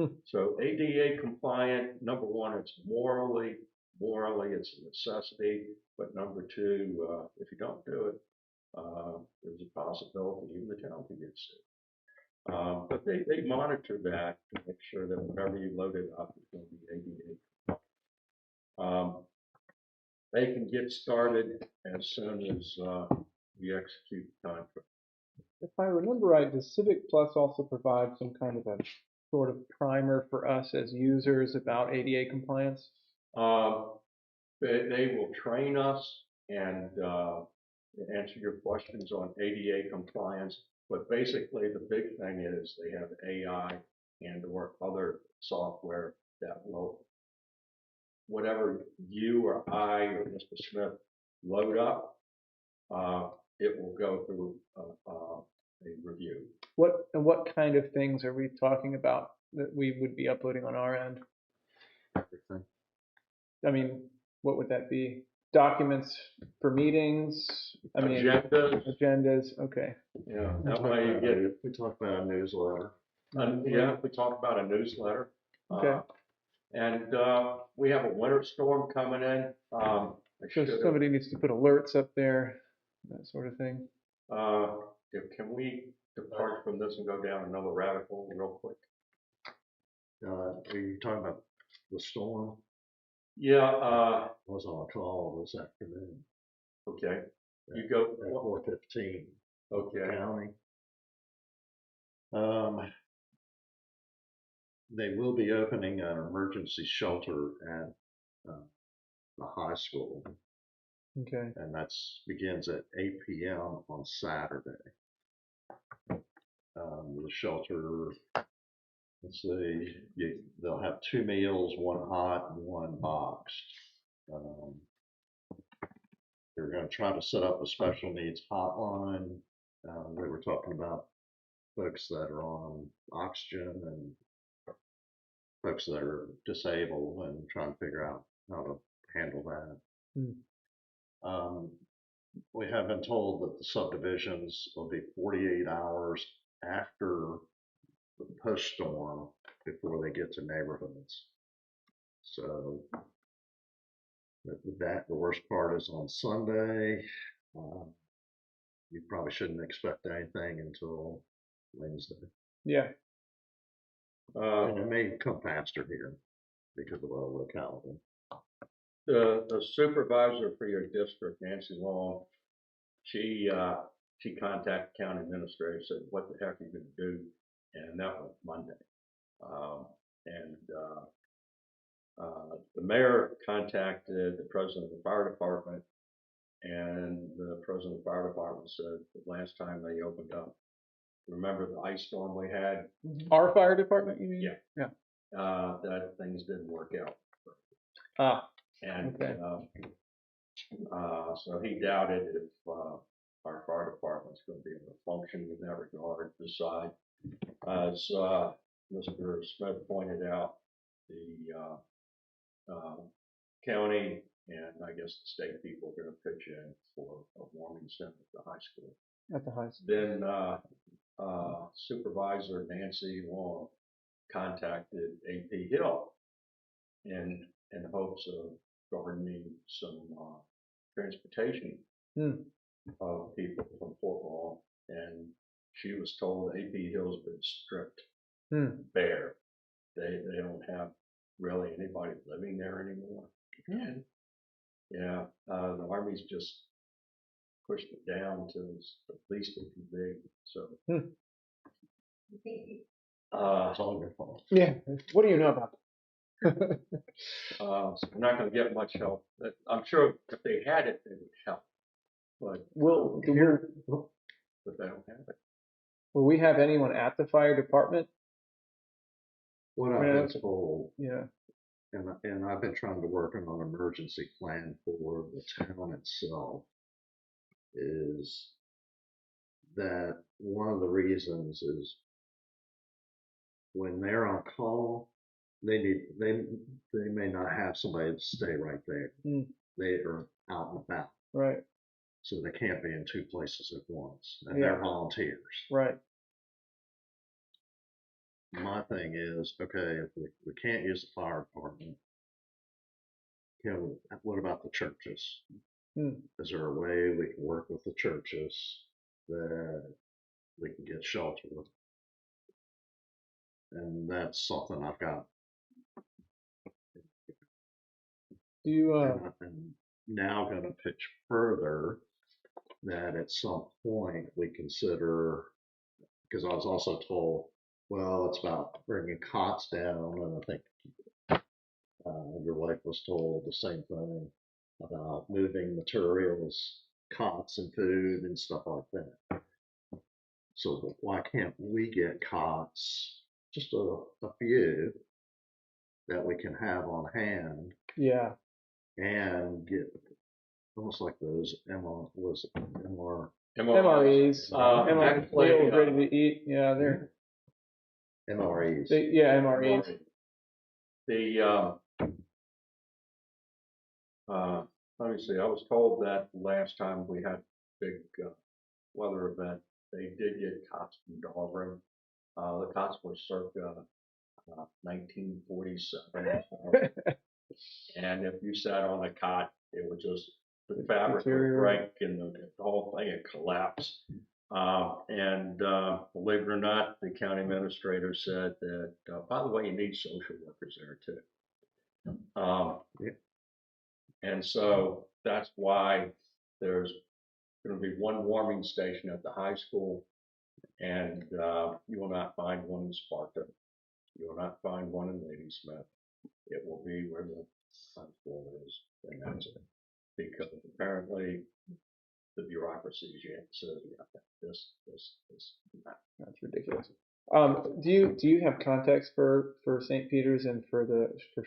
of it. So ADA compliant, number one, it's morally it's a necessity, but number two, if you don't do it, there's a possibility even the town can get sued. But they monitor that to make sure that whenever you load it up, it's going to be ADA compliant. They can get started as soon as we execute the contract. If I remember right, does Civic Plus also provide some kind of a sort of primer for us as users about ADA compliance? They will train us and answer your questions on ADA compliance, but basically the big thing is they have AI and or other software that will, whatever you or I or Mr. Smith load up, it will go through a review. What kind of things are we talking about that we would be uploading on our end? Everything. I mean, what would that be? Documents for meetings? I mean, Agendas, agendas, okay. yeah, that way you get, We talked about a newsletter. yeah, we talked about a newsletter. Okay. And we have a winter storm coming in. I So should have, somebody needs to put alerts up there, that sort of thing. can we depart from this and go down another rabbit hole real quick? Are you talking about the storm? Yeah, I was on a call this afternoon okay, you go, at 4:15. okay, County. They will be opening an emergency shelter at the high school, Okay. and that's begins at 8 p.m. on Saturday. The shelter, let's see, they'll have 2 meals, 1 hot and 1 boxed. They're going to try to set up a special needs hotline. They were talking about folks that are on oxygen and folks that are disabled and trying to figure out how to handle that. We have been told that the subdivisions will be 48 hours after the post-storm before they get to neighborhoods. So the worst part is on Sunday. You probably shouldn't expect anything until Wednesday. Yeah. And it may come faster here because of our locality. the supervisor for your district, Nancy Long, she contacted county administrator, said, what the heck are you gonna do? And that was Monday. The mayor contacted the president of the fire department, and the president of the fire department said the last time they opened up, remember the ice storm we had? Our fire department, you mean? Yeah. Yeah. That things didn't work out. Ah, And okay. so he doubted if our fire department's going to be able to function in that regard. Besides, as Mr. Smith pointed out, the county and I guess the state people are going to pitch in for a warming center at the high school. At the high school. Then Supervisor Nancy Long contacted AP Hill in hopes of garnering some transportation of people from Fort Lawn, and she was told AP Hill's been stripped bare. They don't have really anybody living there anymore. And yeah, the Army's just pushed it down to at least it can be. So It's all your fault. Yeah. What do you know about that? so we're not going to get much help. I'm sure if they had it, they would help. But Will they don't have it. will we have anyone at the fire department? What I've been told, Yeah. and I've been trying to work on an emergency plan for the town itself, is that one of the reasons is when they're on call, they may not have somebody to stay right there. They are out and about, Right. so they can't be in 2 places at once, and they're volunteers. Right. My thing is, okay, if we can't use the fire department, what about the churches? Is there a way we can work with the churches that we can get shelter? And that's something I've got. Do you And I'm now going to pitch further that at some point we consider, because I was also told, well, it's about bringing cots down, and I think your wife was told the same thing about moving materials, cots and food and stuff like that. So why can't we get cots just a few that we can have on hand Yeah, and get almost like those MR, was it MR, MREs, Actually, meals ready to eat, yeah, MREs. yeah, MREs. The, let me see, I was told that last time we had big, weather event, they did get cots from Dahlgren. The cots were circa, 1947. And if you sat on a cot, it would just, the fabric would break and the whole thing would collapse. Believe it or not, the county administrator said that, by the way, you need social workers there too. Yeah. And so that's why there's going to be one warming station at the high school, and you will not find one in Sparta. You will not find one in Ladysmith. It will be where the high school is, and that's it. Because apparently the bureaucracy says, yeah, this, and that. That's ridiculous. Do you have contacts for St. Peter's and for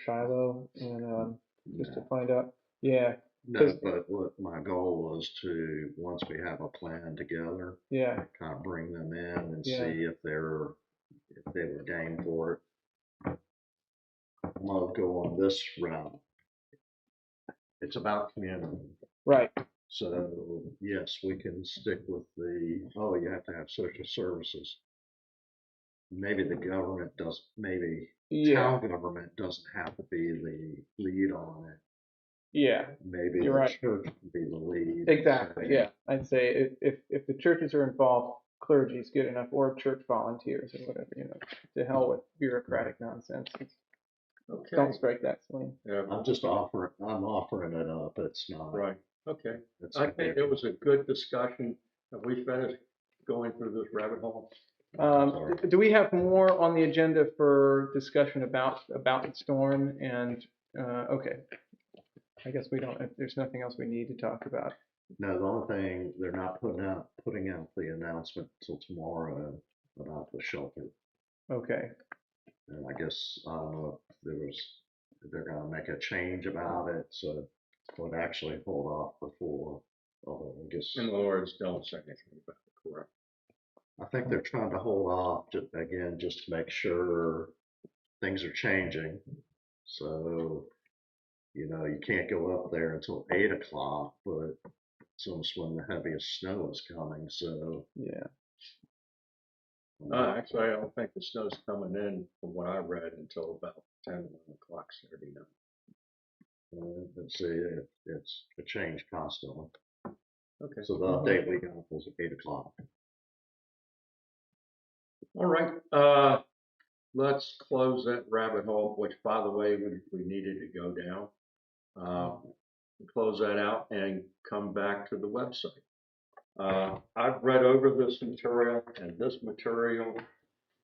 Shiloh and just to find out? Yeah, No, but what my goal was to, once we have a plan together, yeah, kind of bring them in and Yeah. see if they were game for it. I'm gonna go on this route. It's about community. right. So yes, we can stick with oh, you have to have social services. Maybe the government does, maybe Yeah, town government doesn't have to be the lead on it. yeah, Maybe You're the right. church can be the lead. exactly. Yeah, I'd say if the churches are involved, clergy is good enough, or church volunteers or whatever, to hell with bureaucratic nonsense. Okay. Don't strike that, Celine. Yeah, I'm just offering it up. It's not. right, okay. It's I think it was a good discussion. Have we finished going through this rabbit hole? Do we have more on the agenda for discussion about the storm and, okay. I guess we don't, there's nothing else we need to talk about. No, the only thing, they're not putting out the announcement till tomorrow about the shelter. Okay, And I guess, I don't know if they're gonna make a change about it, so would actually hold off before, I guess, In other words, don't say anything about it, correct? I think they're trying to hold off just to make sure things are changing. So, you can't go up there until 8 o'clock, but it's almost when the heaviest snow is coming, so. yeah, Actually, I don't think the snow's coming in, from what I read, until about 10, 11 o'clock Saturday night. Let's see, it's a change constantly. Okay. So the update we got was at 8 o'clock. All right, let's close that rabbit hole, which, by the way, we needed to go down. Close that out and come back to the website. I've read over this material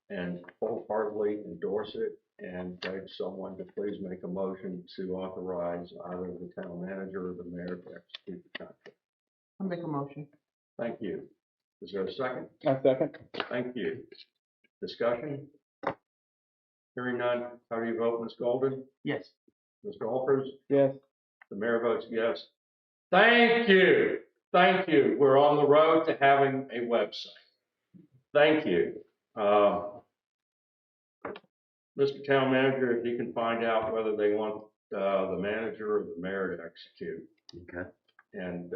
and wholeheartedly endorse it, and beg someone to please make a motion to authorize either the town manager or the mayor to execute the contract. I'll make a motion. Thank you. Is there a second? a second. Thank you. Discussion? Hearing none, how do you vote, Ms. Golden? Yes. Mr. Alkers? Yes, The mayor votes yes. Thank you. Thank you. We're on the road to having a website. Thank you. Mr. Town Manager, if you can find out whether they want the manager or the mayor to execute. Okay. And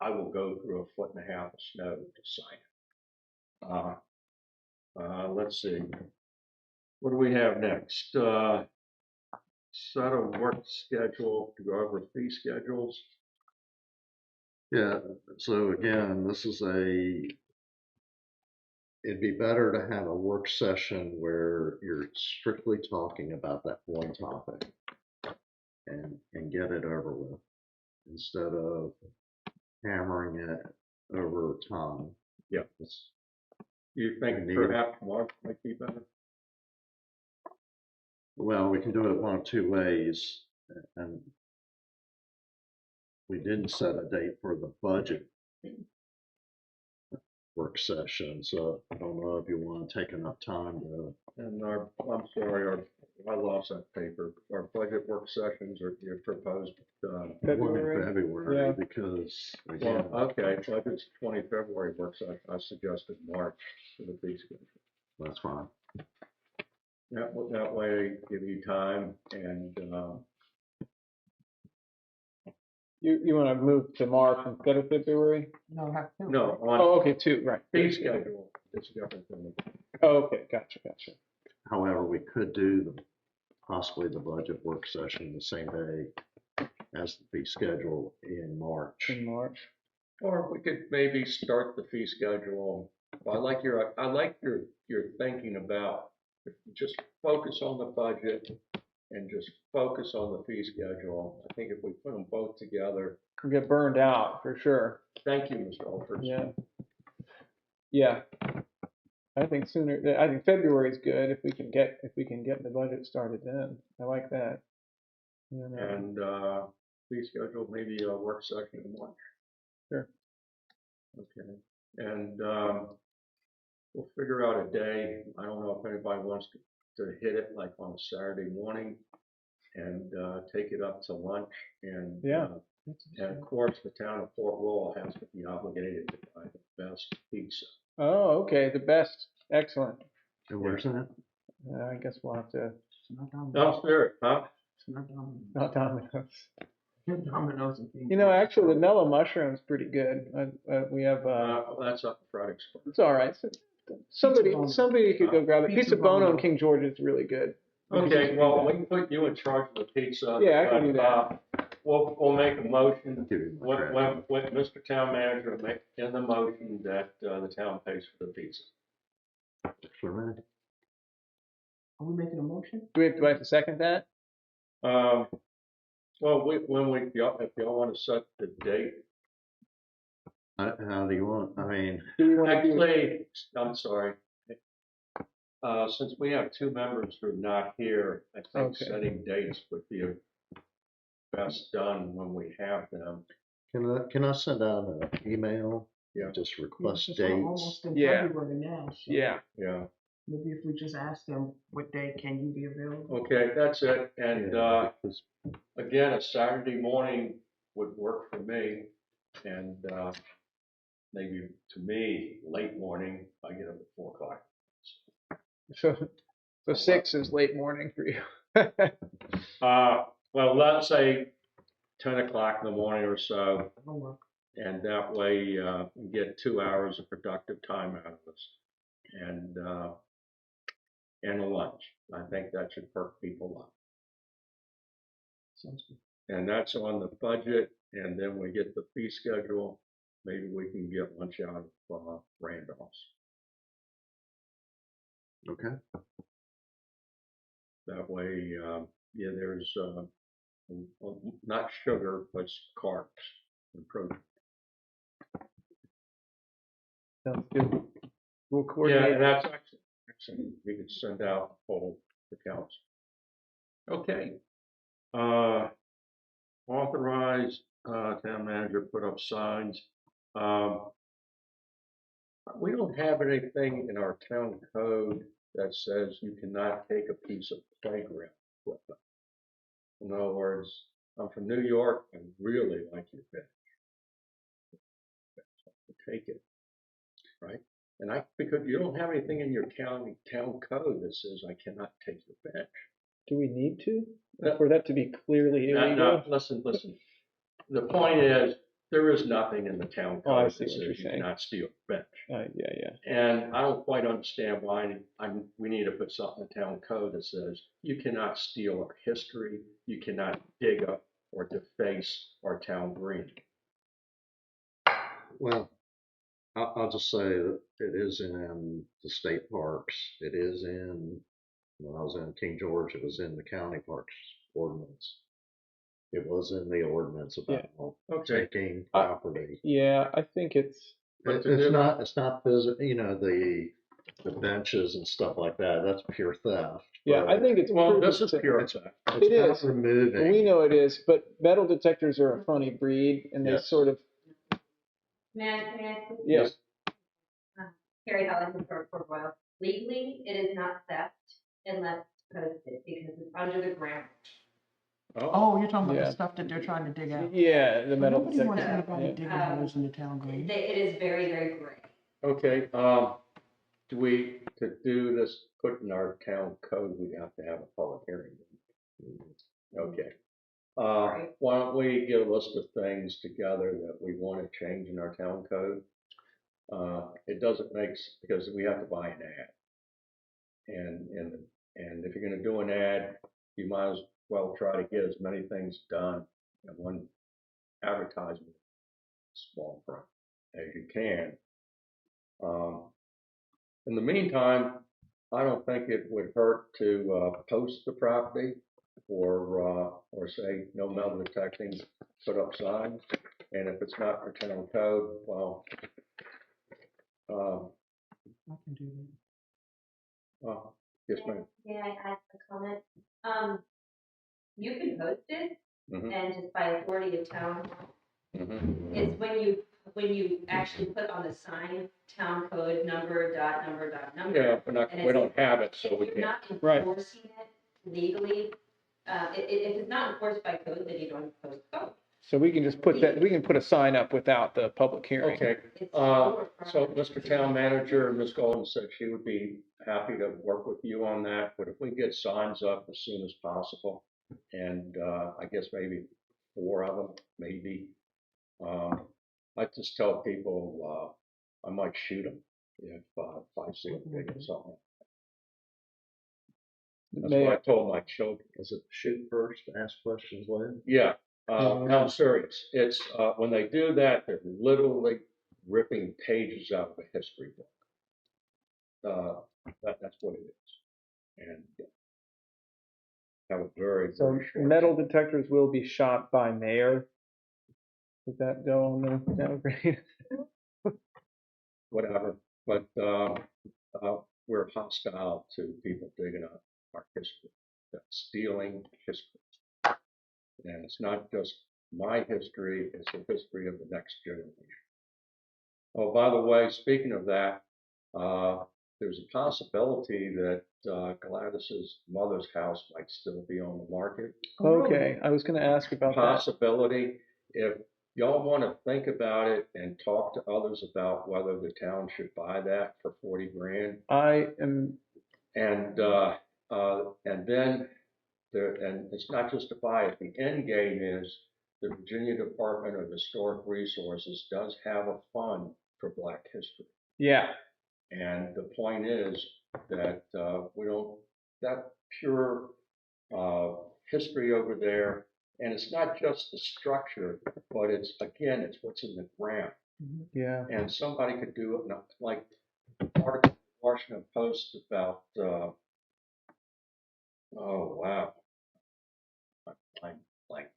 I will go through 1.5 feet of snow to sign it. Let's see. What do we have next? Set a work schedule to go over fee schedules. Yeah, so again, it'd be better to have a work session where you're strictly talking about that one topic and get it over with, instead of hammering it over time. Yeah. You think perhaps March might be better? Well, we can do it one of two ways, and we didn't set a date for the budget work session, so I don't know if you want to take enough time to. And I'm sorry, I lost that paper. Our budget work sessions are your proposed, One in February? February, Yeah. because, well, again, okay, budget's 20 February works. I suggested March for the fee schedule. that's fine. That way, give you time and, You wanna move to March instead of February? No, have to. no, on Oh, okay, two, right. fee schedule, it's different than the. Oh, okay, gotcha. However, we could do possibly the budget work session the same day as the fee schedule in March. In March. Or we could maybe start the fee schedule. I like your thinking about, just focus on the budget and just focus on the fee schedule. I think if we put them both together, We get burned out, for sure. thank you, Mr. Alford. Yeah. Yeah. I think February is good if we can get the budget started then. I like that. Yeah, no. And, fee schedule, maybe a work session in March. Sure. Okay, and, we'll figure out a day. I don't know if anybody wants to hit it like on a Saturday morning and, take it up to lunch and. Yeah. And of course, the town of Fort Royal has to be obligated to buy the best pizza. Oh, okay, the best. Excellent. And where's that? I guess we'll have to, It's not Domino's. No, spirit, huh? It's not Domino's. not Domino's. Domino's and King You know, George. actually, the mellow mushroom's pretty good. We have, That's up in Fredericksburg. it's all right. Somebody could go grab it. Pizza Pizza Bono Bono. in King George is really good. Okay, well, we can put you in charge of the pizza. Yeah, I can do that. We'll make a motion, Give you my when, credit. when Mr. Town Manager make in the motion that, the town pays for the pizza. Sure. Are we making a motion? Do I have to second that? Well, if y'all want to set the date, How do you want, I mean, Do we want to do? actually, I'm sorry. Since we have two members who are not here, I think Okay. setting dates would be best done when we have them. can I send out an email? Yeah. Just request Because we're dates. almost in Yeah. February now, so Yeah. Yeah, maybe if we just ask them, what day can you be available? okay, that's it. And, Yeah, because again, a Saturday morning would work for me. And, maybe to me, late morning, I get up at 4 o'clock. So 6 is late morning for you. Well, let's say 10 o'clock in the morning or so. That'll work. And that way, we get 2 hours of productive time out of us. And a lunch. I think that should perk people up. Sounds good. And that's on the budget, and then we get the fee schedule. Maybe we can get lunch out of Randolph's. okay, That way, yeah, there's not sugar, but carbs and protein. Sounds good. We'll Yeah, coordinate. and that's actually, we could send out full accounts. Okay. Authorize, town manager put up signs. We don't have anything in our town code that says you cannot take a piece of playground equipment. In other words, I'm from New York, I really like your bench. Take it, right? And because you don't have anything in your town code that says I cannot take your bench. Do we need to? No. For that to be clearly No, illegal? listen. The point is, there is nothing in the town Oh, I code see that what you're says you saying. cannot steal a bench. Yeah. And I don't quite understand why we need to put something in the town code that says you cannot steal our history, you cannot dig up or deface our town green. well, I'll just say that it is in the state parks, it is in, when I was in King George, it was in the county parks ordinance. It was in the ordinance about Okay. taking property. Yeah, I think it's, But It's not physical, the benches and stuff like that, that's pure theft. yeah, I but think it's. Well, this is prudent to- pure It's- theft. It's It not is. removing. We know it is, but metal detectors are a funny breed and they Yes. sort of, May I speak? yes. Carrie Holland from Port Royal. Legally, it is not theft unless posted because it's under the ground. Oh, you're talking about Yeah. the stuff that they're trying to dig out. Yeah, the But metal nobody wants detector. anybody Yeah. digging holes in the town green. It is very, very gray. Okay, do we, to do this, put in our town code, we have to have a public hearing? Okay. Right. Why don't we get a list of things together that we want to change in our town code? It doesn't make, because we have to buy an ad. And if you're gonna do an ad, you might as well try to get as many things done in one advertisement, small print, as you can. In the meantime, I don't think it would hurt to post the property or say no metal detecting, put up signs. And if it's not for town code, well, I can do that. yes, ma'am. May I add a comment? You can post it Mhm. and just by authority of town. Mhm. It's when you actually put on the sign, town code number, dot number, dot number. Yeah, we don't have it, so we If you're can't. not Right. enforcing it legally, if it's not enforced by code, then you don't post code. So we can just put that, we can put a sign up without the public hearing. Okay, It's so Mr. Town Manager, Ms. Golden said she would be happy to work with you on that, but if we get signs up as soon as possible, and, I guess maybe 4 of them, maybe. I just tell people, I might shoot them if I see them doing something. That's May what I I- told my children. Is it shoot first, ask questions later? Yeah, no, I'm serious. It's, when they do that, they're literally ripping pages out of a history book. That's what it is. And have a very, So very short. metal detectors will be shot by mayor. Does that go on the downgrade? Whatever, but, we're hostile to people digging up our history, stealing history. And it's not just my history, it's the history of the next generation. Oh, by the way, speaking of that, there's a possibility that Gladys's mother's house might still be on the market. Okay, I was gonna ask about that. Possibility, if y'all want to think about it and talk to others about whether the town should buy that for 40 grand. I am, And then and it's not just to buy it, the end game is the Virginia Department of Historic Resources does have a fund for Black history. yeah, And the point is that we don't, that pure history over there, and it's not just the structure, but it's, again, it's what's in the ground. yeah. And somebody could do it, like article in the Washington Post about, oh, wow. Like,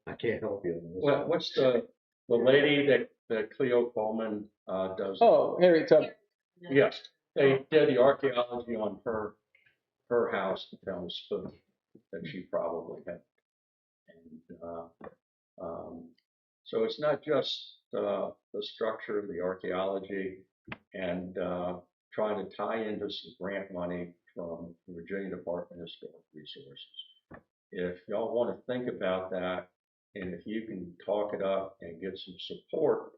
I can't help you. on this. what's the lady that Cleo Coleman does? Oh, Harriet Tubman. Yes, they did the archaeology on her house to found a spoon that she probably had. And so it's not just the structure, the archaeology, and trying to tie into some grant money from the Virginia Department of Historic Resources. If y'all want to think about that, and if you can talk it up and get some support,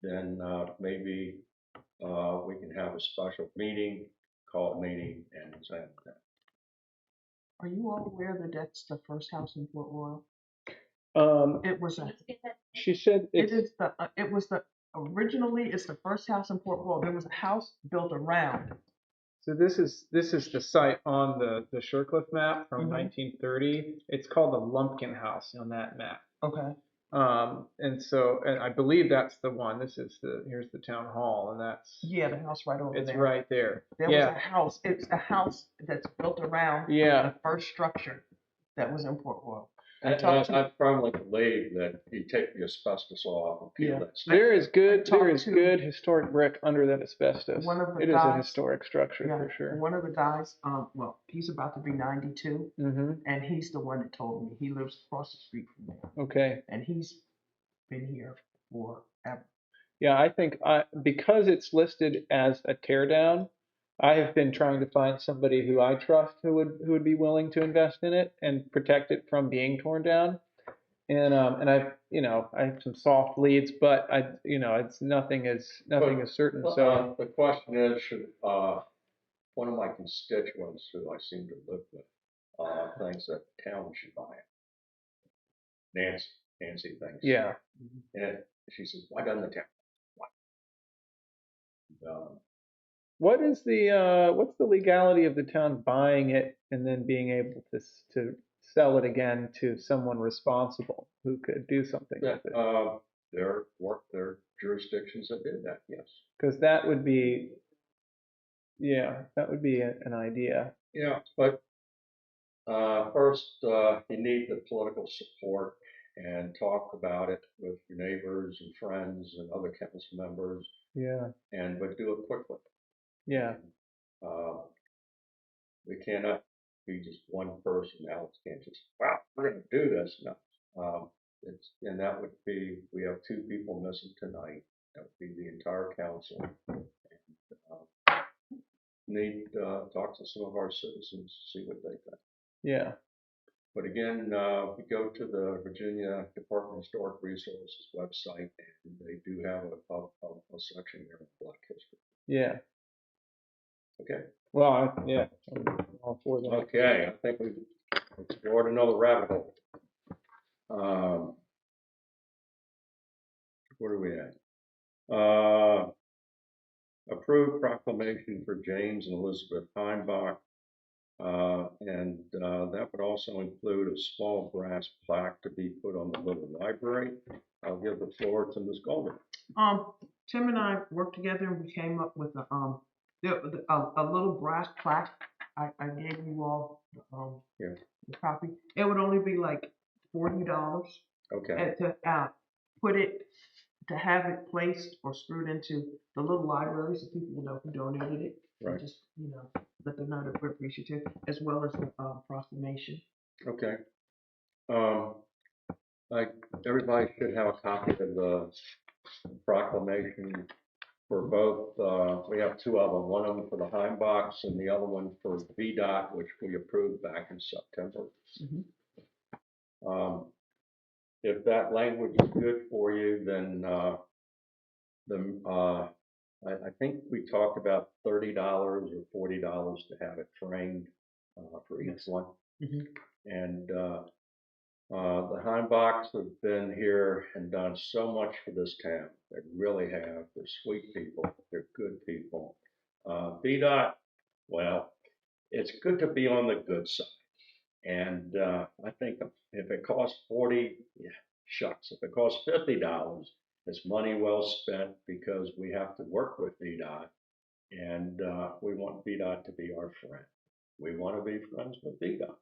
then maybe we can have a special meeting, call a meeting, and say that. Are you all aware that that's the first house in Port Royal? It was a, She said it it's, is the, it was the, originally, it's the first house in Port Royal. There was a house built around. so this is the site on the Shercliffe map from Mhm. 1930. It's called the Lumpkin House on that map. Okay. And I believe that's the one. Here's the town hall, and that's, Yeah, the house right over it's there. right there. There was a Yeah, house, it's a house that's built around yeah. the first structure that was in Port Royal. I And talked to- I firmly believe that you take the asbestos off and peel Yeah. that stuff. There is good talked to historic brick under that asbestos. one of the It is a guys- historic structure Yeah, for sure. one of the guys, well, he's about to be 92, Mm-hmm. and he's the one that told me. He lives across the street from there, Okay. and he's been here forever. Yeah, I think because it's listed as a tear down, I have been trying to find somebody who I trust who would be willing to invest in it and protect it from being torn down. And I have some soft leads, but it's nothing is certain. So The question is, should, one of my constituents who I seem to live with, thinks that town should buy it. Nancy thinks. yeah, And she says, why doesn't the town? Why? what's the legality of the town buying it and then being able to sell it again to someone responsible who could do something with it? There are jurisdictions that did that, yes. Because that would be, yeah, that would be an idea. Yeah, but first, you need the political support and talk about it with your neighbors and friends and other council members, Yeah, but do it quickly. yeah, Uh, we cannot be just one person. Alex can't just, wow, we're going to do this. No. And that would be, we have two people missing tonight. That would be the entire council. And, need to talk to some of our citizens, see what they think. yeah, But again, we go to the Virginia Department of Historic Resources website, and they do have a section there on Black history. yeah. Okay. Well, yeah, I'm all for that. Okay, I think we've explored another rabbit hole. Where are we at? Approved proclamation for James and Elizabeth Heimbach. And that would also include a small brass plaque to be put on the little library. I'll give the floor to Ms. Golden. Tim and I worked together and we came up with a little brass plaque. I gave you all Yeah. the copy. It would only be like $40 Okay. and to put it, to have it placed or screwed into the little library so people will know who donated it. Right. And just, let them know that we're appreciative, as well as the proclamation. Okay. Like everybody should have a copy of the proclamation for both. We have two of them. One of them for the Heimbachs and the other one for VDOT, which we approved back in September. Mhm. If that language is good for you, then I think we talked about $30 or $40 to have it framed for each one. Mhm. And the Heimbachs have been here and done so much for this town. They really have. They're sweet people. They're good people. VDOT, well, it's good to be on the good side. And I think if it costs 40, yeah, shucks. If it costs $50, it's money well spent because we have to work with VDOT, and we want VDOT to be our friend. We want to be friends with VDOT,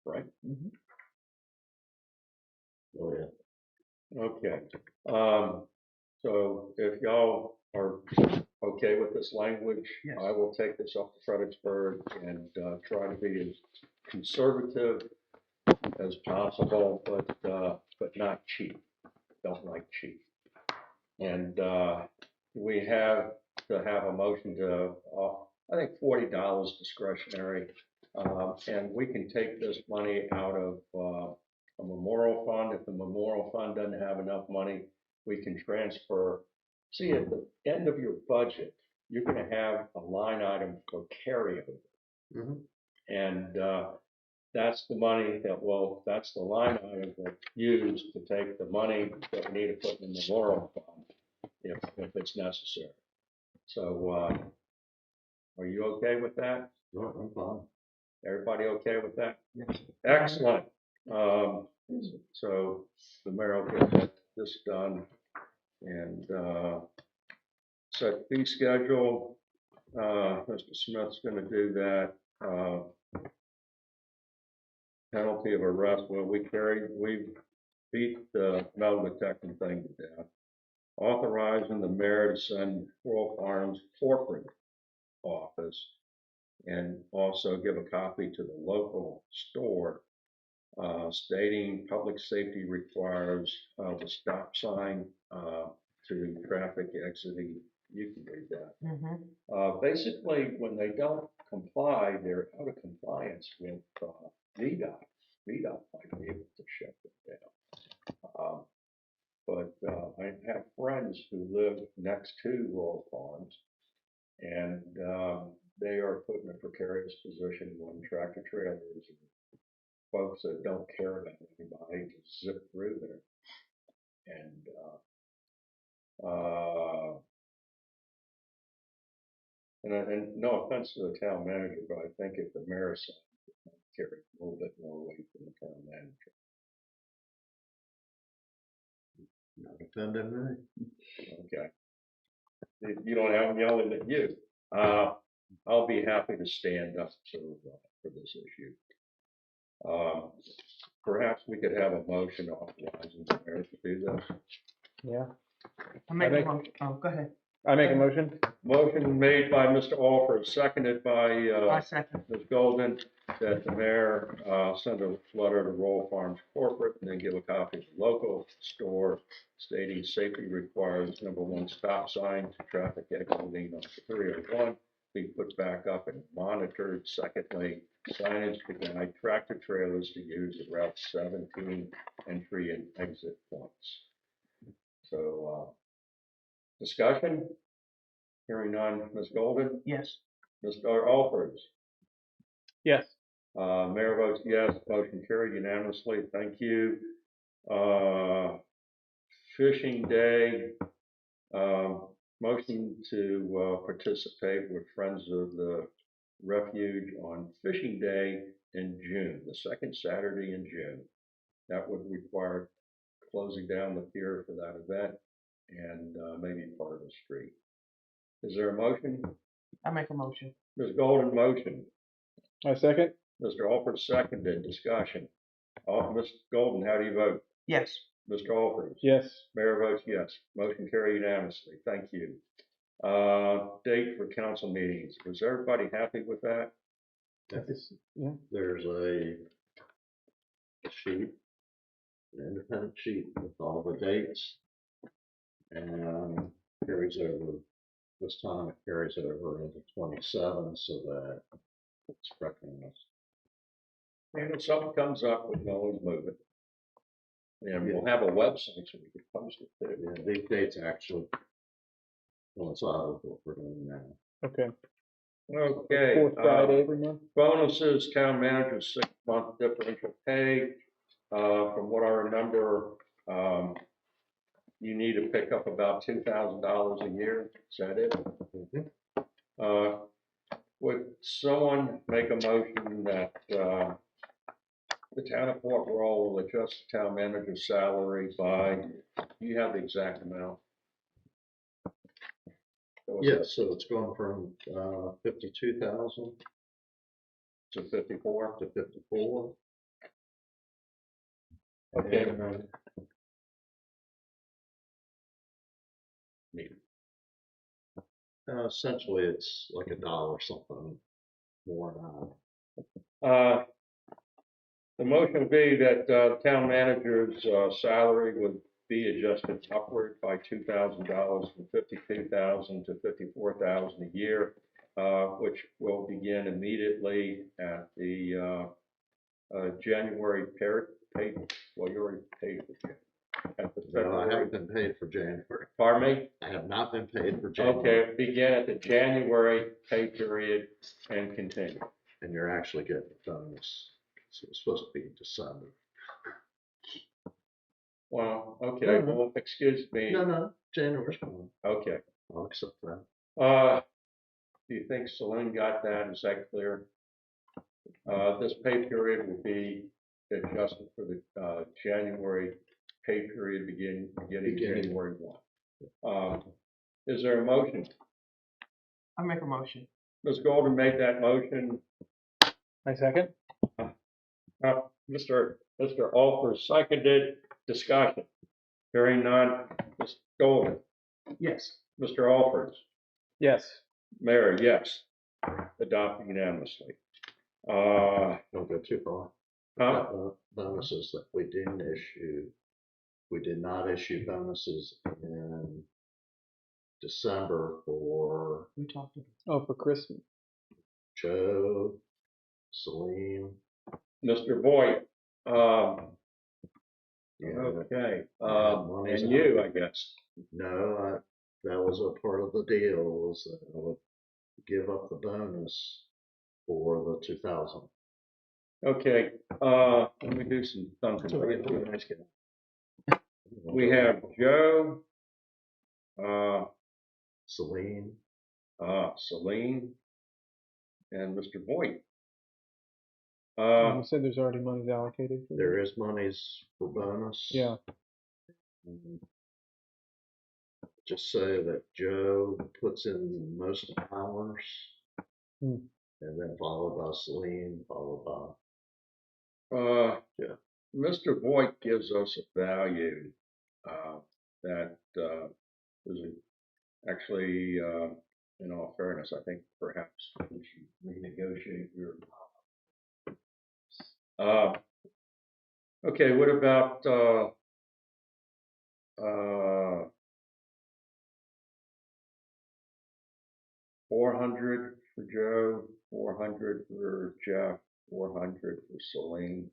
right? Mhm. Oh yeah. Okay. So if y'all are okay with this language, Yes. I will take this up to Fredericksburg and try to be as conservative as possible, but not cheap. Don't like cheap. And we have to have a motion to, I think $40 discretionary, and we can take this money out of a memorial fund. If the memorial fund doesn't have enough money, we can transfer. See, at the end of your budget, you're going to have a line item for carryover. Mhm. And that's the money that's the line item that's used to take the money that we need to put in the memorial fund if it's necessary. So, are you okay with that? Sure, I'm fine. Everybody okay with that? Yes. Excellent. So the mayor will get this done and set fee schedule. Mr. Smith's going to do that. Penalty of arrest. Well, we beat the metal detecting thing to death. Authorizing the mayor to send Royal Farms corporate office and also give a copy to the local store stating public safety requires the stop sign to traffic exiting, you can read that. Mm-hmm. Basically, when they don't comply, they're out of compliance with, VDOT. VDOT might be able to shut them down. But I have friends who live next to Royal Farms, and they are put in a precarious position when tractor trailers and folks that don't care about anybody just zip through there. And and no offense to the town manager, but I think if the mayor said, carry a little bit more weight than the town manager. Not offending me. Okay. If you don't have them yelling at you, I'll be happy to stand up for this issue. Perhaps we could have a motion authorizing the mayor to do this. Yeah. I make a make- motion, oh, go ahead. I make a motion. Motion made by Mr. Alford, seconded by, I second. Ms. Golden, that the mayor, send a letter to Royal Farms Corporate and then give a copy to the local store stating safety requires number one, stop sign to traffic exiting on 301 be put back up and monitored. Secondly, signage to guide tractor trailers to use the Route 17 entry and exit points. So, discussion? Hearing none, Ms. Golden, Yes. Mr. Alford. Yes. Mayor votes yes, motion carried unanimously, thank you. Fishing Day, motion to participate with Friends of the Refuge on Fishing Day in June, the second Saturday in June. That would require closing down the pier for that event and maybe part of the street. Is there a motion? I make a motion. Ms. Golden motion. I second. Mr. Alford seconded. Discussion. Ms. Golden, how do you vote? Yes. Mr. Alford? Yes. Mayor votes yes. Motion carried unanimously. Thank you. Date for council meetings. Was everybody happy with that? Yeah. There's a sheet, an independent sheet with all the dates, and carries over, this time it carries over into 27, so that it's recognized. And if something comes up, we can always move it. And we'll have a website so we can post it there. Yeah, these dates actually coincide with what we're doing now. Okay. Okay. Fourth Friday every month. Bonuses, town manager's 6-month differential pay. From what I remember, you need to pick up about $2,000 a year. Is that it? Would someone make a motion that the town of Port Royal will adjust the town manager's salary by, do you have the exact amount? Yes, so it's going from 52,000 To 54? to 54. Okay. And, essentially, it's like $1 something more now. The motion would be that town manager's salary would be adjusted upward by $2,000 from 52,000 to 54,000 a year, which will begin immediately at the January pay. Well, you already paid for January. At the No, I February. haven't been paid for January. Pardon me? I have not been paid for January. Okay, begin at the January pay period and continue. And you're actually getting a bonus. So it's supposed to be in December. Well, okay, No, no. well, excuse me. No, January's fine. Okay. I'll accept that. Do you think Celine got that? Is that clear? This pay period will be adjusted for the January pay period beginning January 1. Is there a motion? I make a motion. Ms. Golden made that motion. I second. Mr. Alford seconded. Discussion. Hearing none. Ms. Golden. Yes. Mr. Alford. Yes. Mayor, yes. Adopted unanimously. Don't go too far. Huh? Bonuses that we didn't issue. We did not issue bonuses in December for We talked about. Oh, for Christmas. Joe, Celine. Mr. Boyd, Yeah, okay, money's and you, out. I guess. no, that was a part of the deal, was that I would give up the bonus for the 2,000. Okay, let me do some thumbs. We have Joe, Celine, Celine, and Mr. Boyd. You said there's already monies allocated for there is monies for bonus. Yeah. Mm, Just say that Joe puts in most hours, Hmm. and then followed by Celine, followed Yeah. Mr. Boyd gives us a value, that, is actually, in all fairness, I think perhaps we should renegotiate your. Okay, what about, 400 for Joe, 400 for Jeff, 400 for Celine,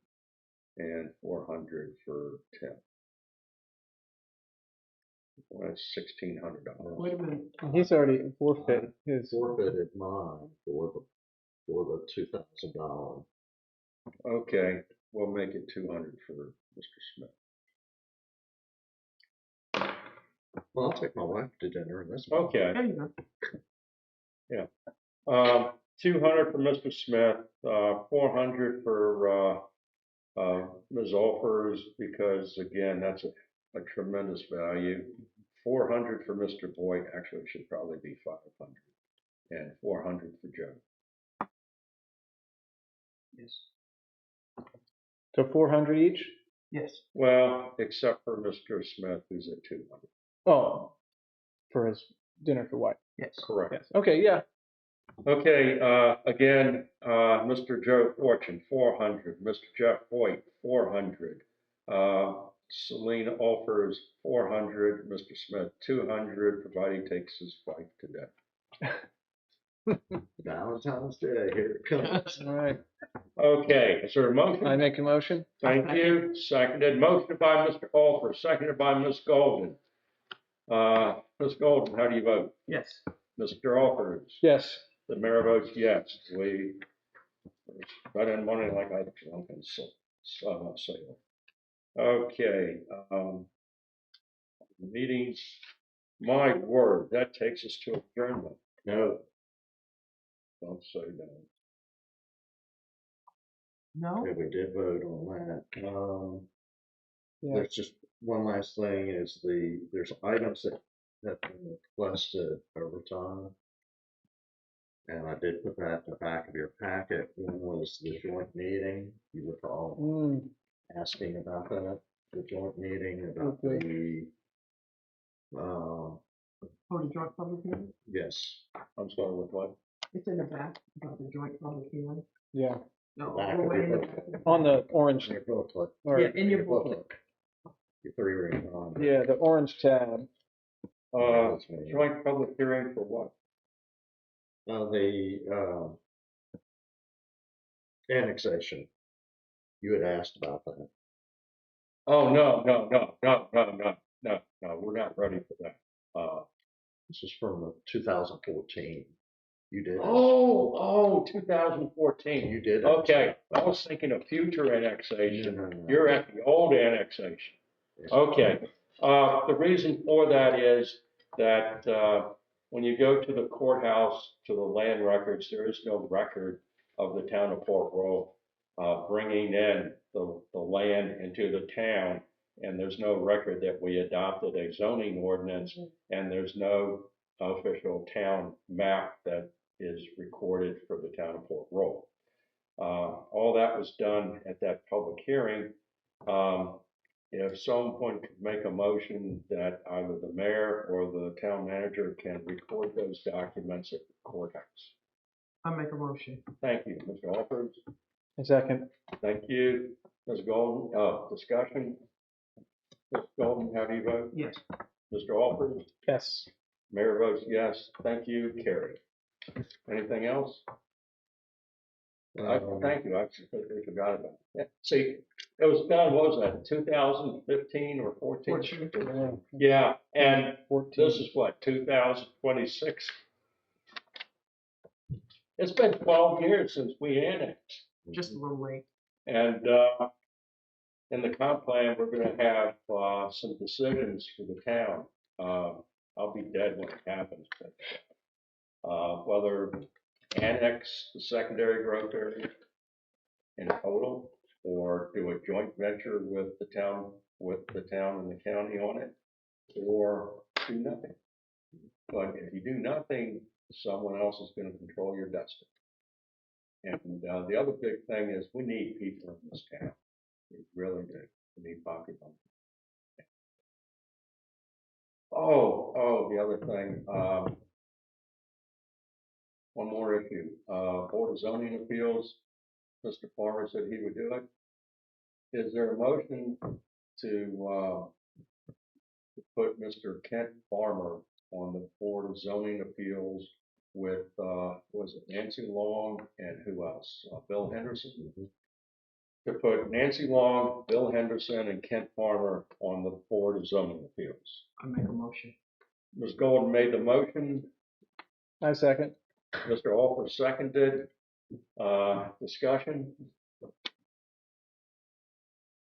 and 400 for Tim. Well, that's $1,600. Wait a minute. And he's already forfeit his. forfeited mine for the $2,000. Okay, we'll make it 200 for Mr. Smith. Well, I'll take my wife to dinner, and that's Okay, There you go. 200 for Mr. Smith, 400 for, Ms. Olfers, because again, that's a tremendous value. 400 for Mr. Boyd, actually it should probably be 500, and 400 for Joe. Yes. So 400 each? Yes. Well, except for Mr. Smith, who's at 200. Oh, for his dinner for wife. Yes. Correct. Yes. Okay, yeah. Okay, again, Mr. Joe Fortune, 400, Mr. Jeff Boyd, 400, Selena offers 400, Mr. Smith, 200, providing he takes his wife to dinner. Valentine's Day, here it comes. All right. Okay, is there a motion? I make a motion. Thank you. Seconded. Motion by Mr. Alford, seconded by Ms. Golden. Ms. Golden, how do you vote? Yes. Mr. Alford? Yes. The mayor votes yes. We got in money like I drunk and sail. Okay, meetings, my word, that takes us to adjournment. No, Don't say no. No? okay, we did vote on that. Yeah. There's just one last thing is there's items that have been requested over time. And I did put that in the back of your packet. One was the joint meeting, you recall Mm, asking about that, the joint meeting about Okay. For the joint public hearing? Yes, I'm sorry, with what? It's in the back about the joint public hearing. yeah. No, back all of the way your in the booklet. back. On the orange. In your booklet. Or, Yeah, in your booklet. Your 3-ring on. yeah, the orange tab. Joint public hearing for what? The annexation. You had asked about that. Oh, no, we're not ready for that. This is from 2014. You did. 2014. You did. Okay, I was thinking of future No, annexation. no, no. You're at the old annexation. Yes. Okay, the reason for that is that, when you go to the courthouse, to the land records, there is no record of the town of Fort Roll, bringing in the land into the town. And there's no record that we adopted a zoning ordinance, and there's no official town map that is recorded for the town of Fort Roll. All that was done at that public hearing. If someone could make a motion that either the mayor or the town manager can record those documents at the courthouse. I make a motion. Thank you, Mr. Alford. A second. Thank you, Ms. Golden. Discussion. Ms. Golden, how do you vote? Yes. Mr. Alford? Yes. Mayor votes yes. Thank you, Carrie. Anything else? Thank you, I completely forgot about it. See, it was done, what was that, 2015 or 14? Yeah, and 14. this is what, 2026? It's been 12 years since we annexed. Just a little late. And in the comp plan, we're gonna have some decisions for the town. I'll be dead when it happens, but whether annex the secondary growth area in total, or do a joint venture with the town and the county on it, or do nothing. But if you do nothing, someone else is gonna control your destiny. And the other big thing is we need people in this town. We really do. We need pocket money. Oh, the other thing, one more issue, Board of Zoning Appeals, Mr. Farmer said he would do it. Is there a motion to put Mr. Kent Farmer on the Board of Zoning Appeals with, was it Nancy Long and who else? Bill Henderson? To put Nancy Long, Bill Henderson, and Kent Farmer on the Board of Zoning Appeals. I make a motion. Ms. Golden made the motion, I second. Mr. Alford seconded, discussion?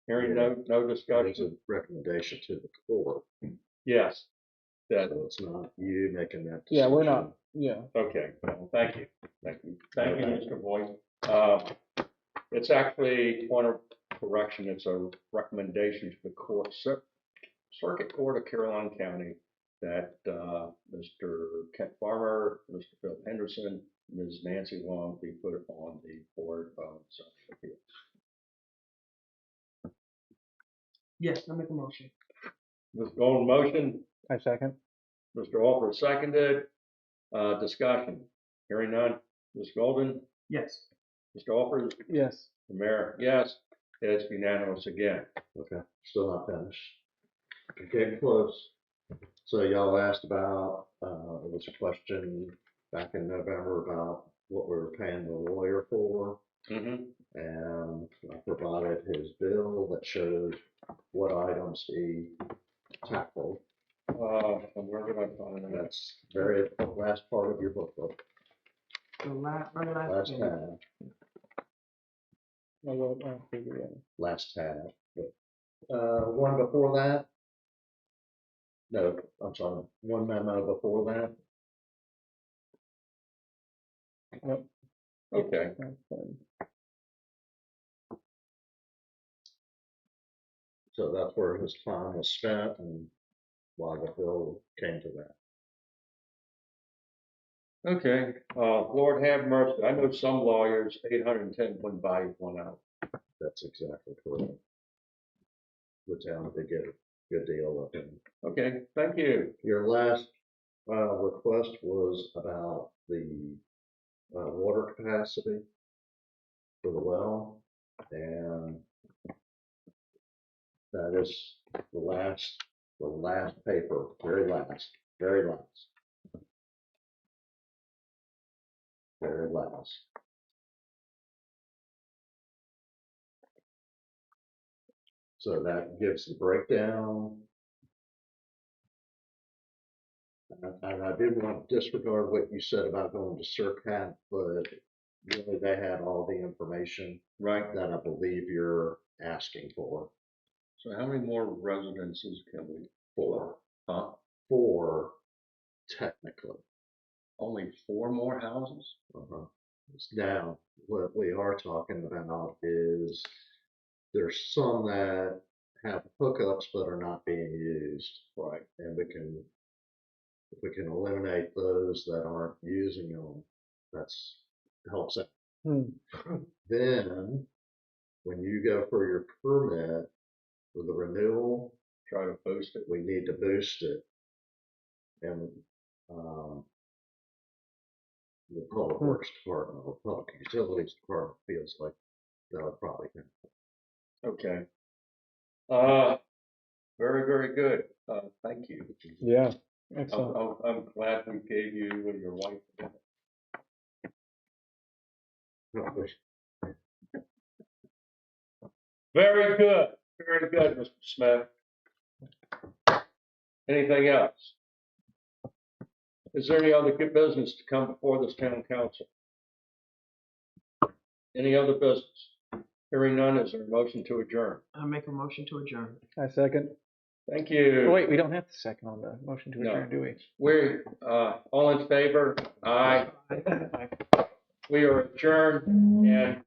Hearing no It's discussion, a recommendation to the court, yes, that, so it's not you making that decision. Yeah, we're not, yeah. okay, well, thank you, Mr. Boyd. It's actually, point of correction, it's a recommendation to the court, Circuit Court of Caroline County, that, Mr. Kent Farmer, Mr. Phil Henderson, Ms. Nancy Long be put on the Board of Zoning Appeals. Yes, I make a motion. Ms. Golden motion, I second. Mr. Alford seconded, discussion, hearing none, Ms. Golden, Yes. Mr. Alford, Yes. the mayor, yes, it's unanimous again. Okay, still not finished. Getting close. So y'all asked about, there was a question back in November about what we were paying the lawyer for. Mm-hmm. And I provided his bill that shows what items he tackled. And where did I find that? That's very, the last part of your booklet, The very last page. tab, I'll figure it out. last tab. One before that? No, I'm sorry, one memo before that. Nope. Okay, That's fine. So that's where his time was spent and why the bill came to that. okay, Lord have mercy, I know some lawyers, 810 wouldn't buy one out. That's exactly correct. The town did get a good deal of him. Okay, thank you. Your last request was about the water capacity for the well, and that is the last paper, very last. So that gives the breakdown. And I didn't want to disregard what you said about going to CERCAT, but really they had all the information Right, that I believe you're asking for. so how many more residences can we, For huh? technically. Only 4 more houses? Now, what we are talking about is there's some that have hookups but are not being used. Right. And if we can eliminate those that aren't using them, that's helps out. Then, when you go for your permit for the renewal, Try to boost it. we need to boost it. And the Public Works Department or Public Utilities Department feels like they'll probably can. Okay. Very, very good. Thank you. Yeah. Excellent. I'm glad we gave you and your wife. Very good, Mr. Smith. Anything else? Is there any other good business to come before this town council? Any other business? Hearing none, is there a motion to adjourn? I make a motion to adjourn. I second. Thank Oh, you. wait, we don't have to second on the motion to No. adjourn, do we? We're, all in favor? Aye. We are adjourned and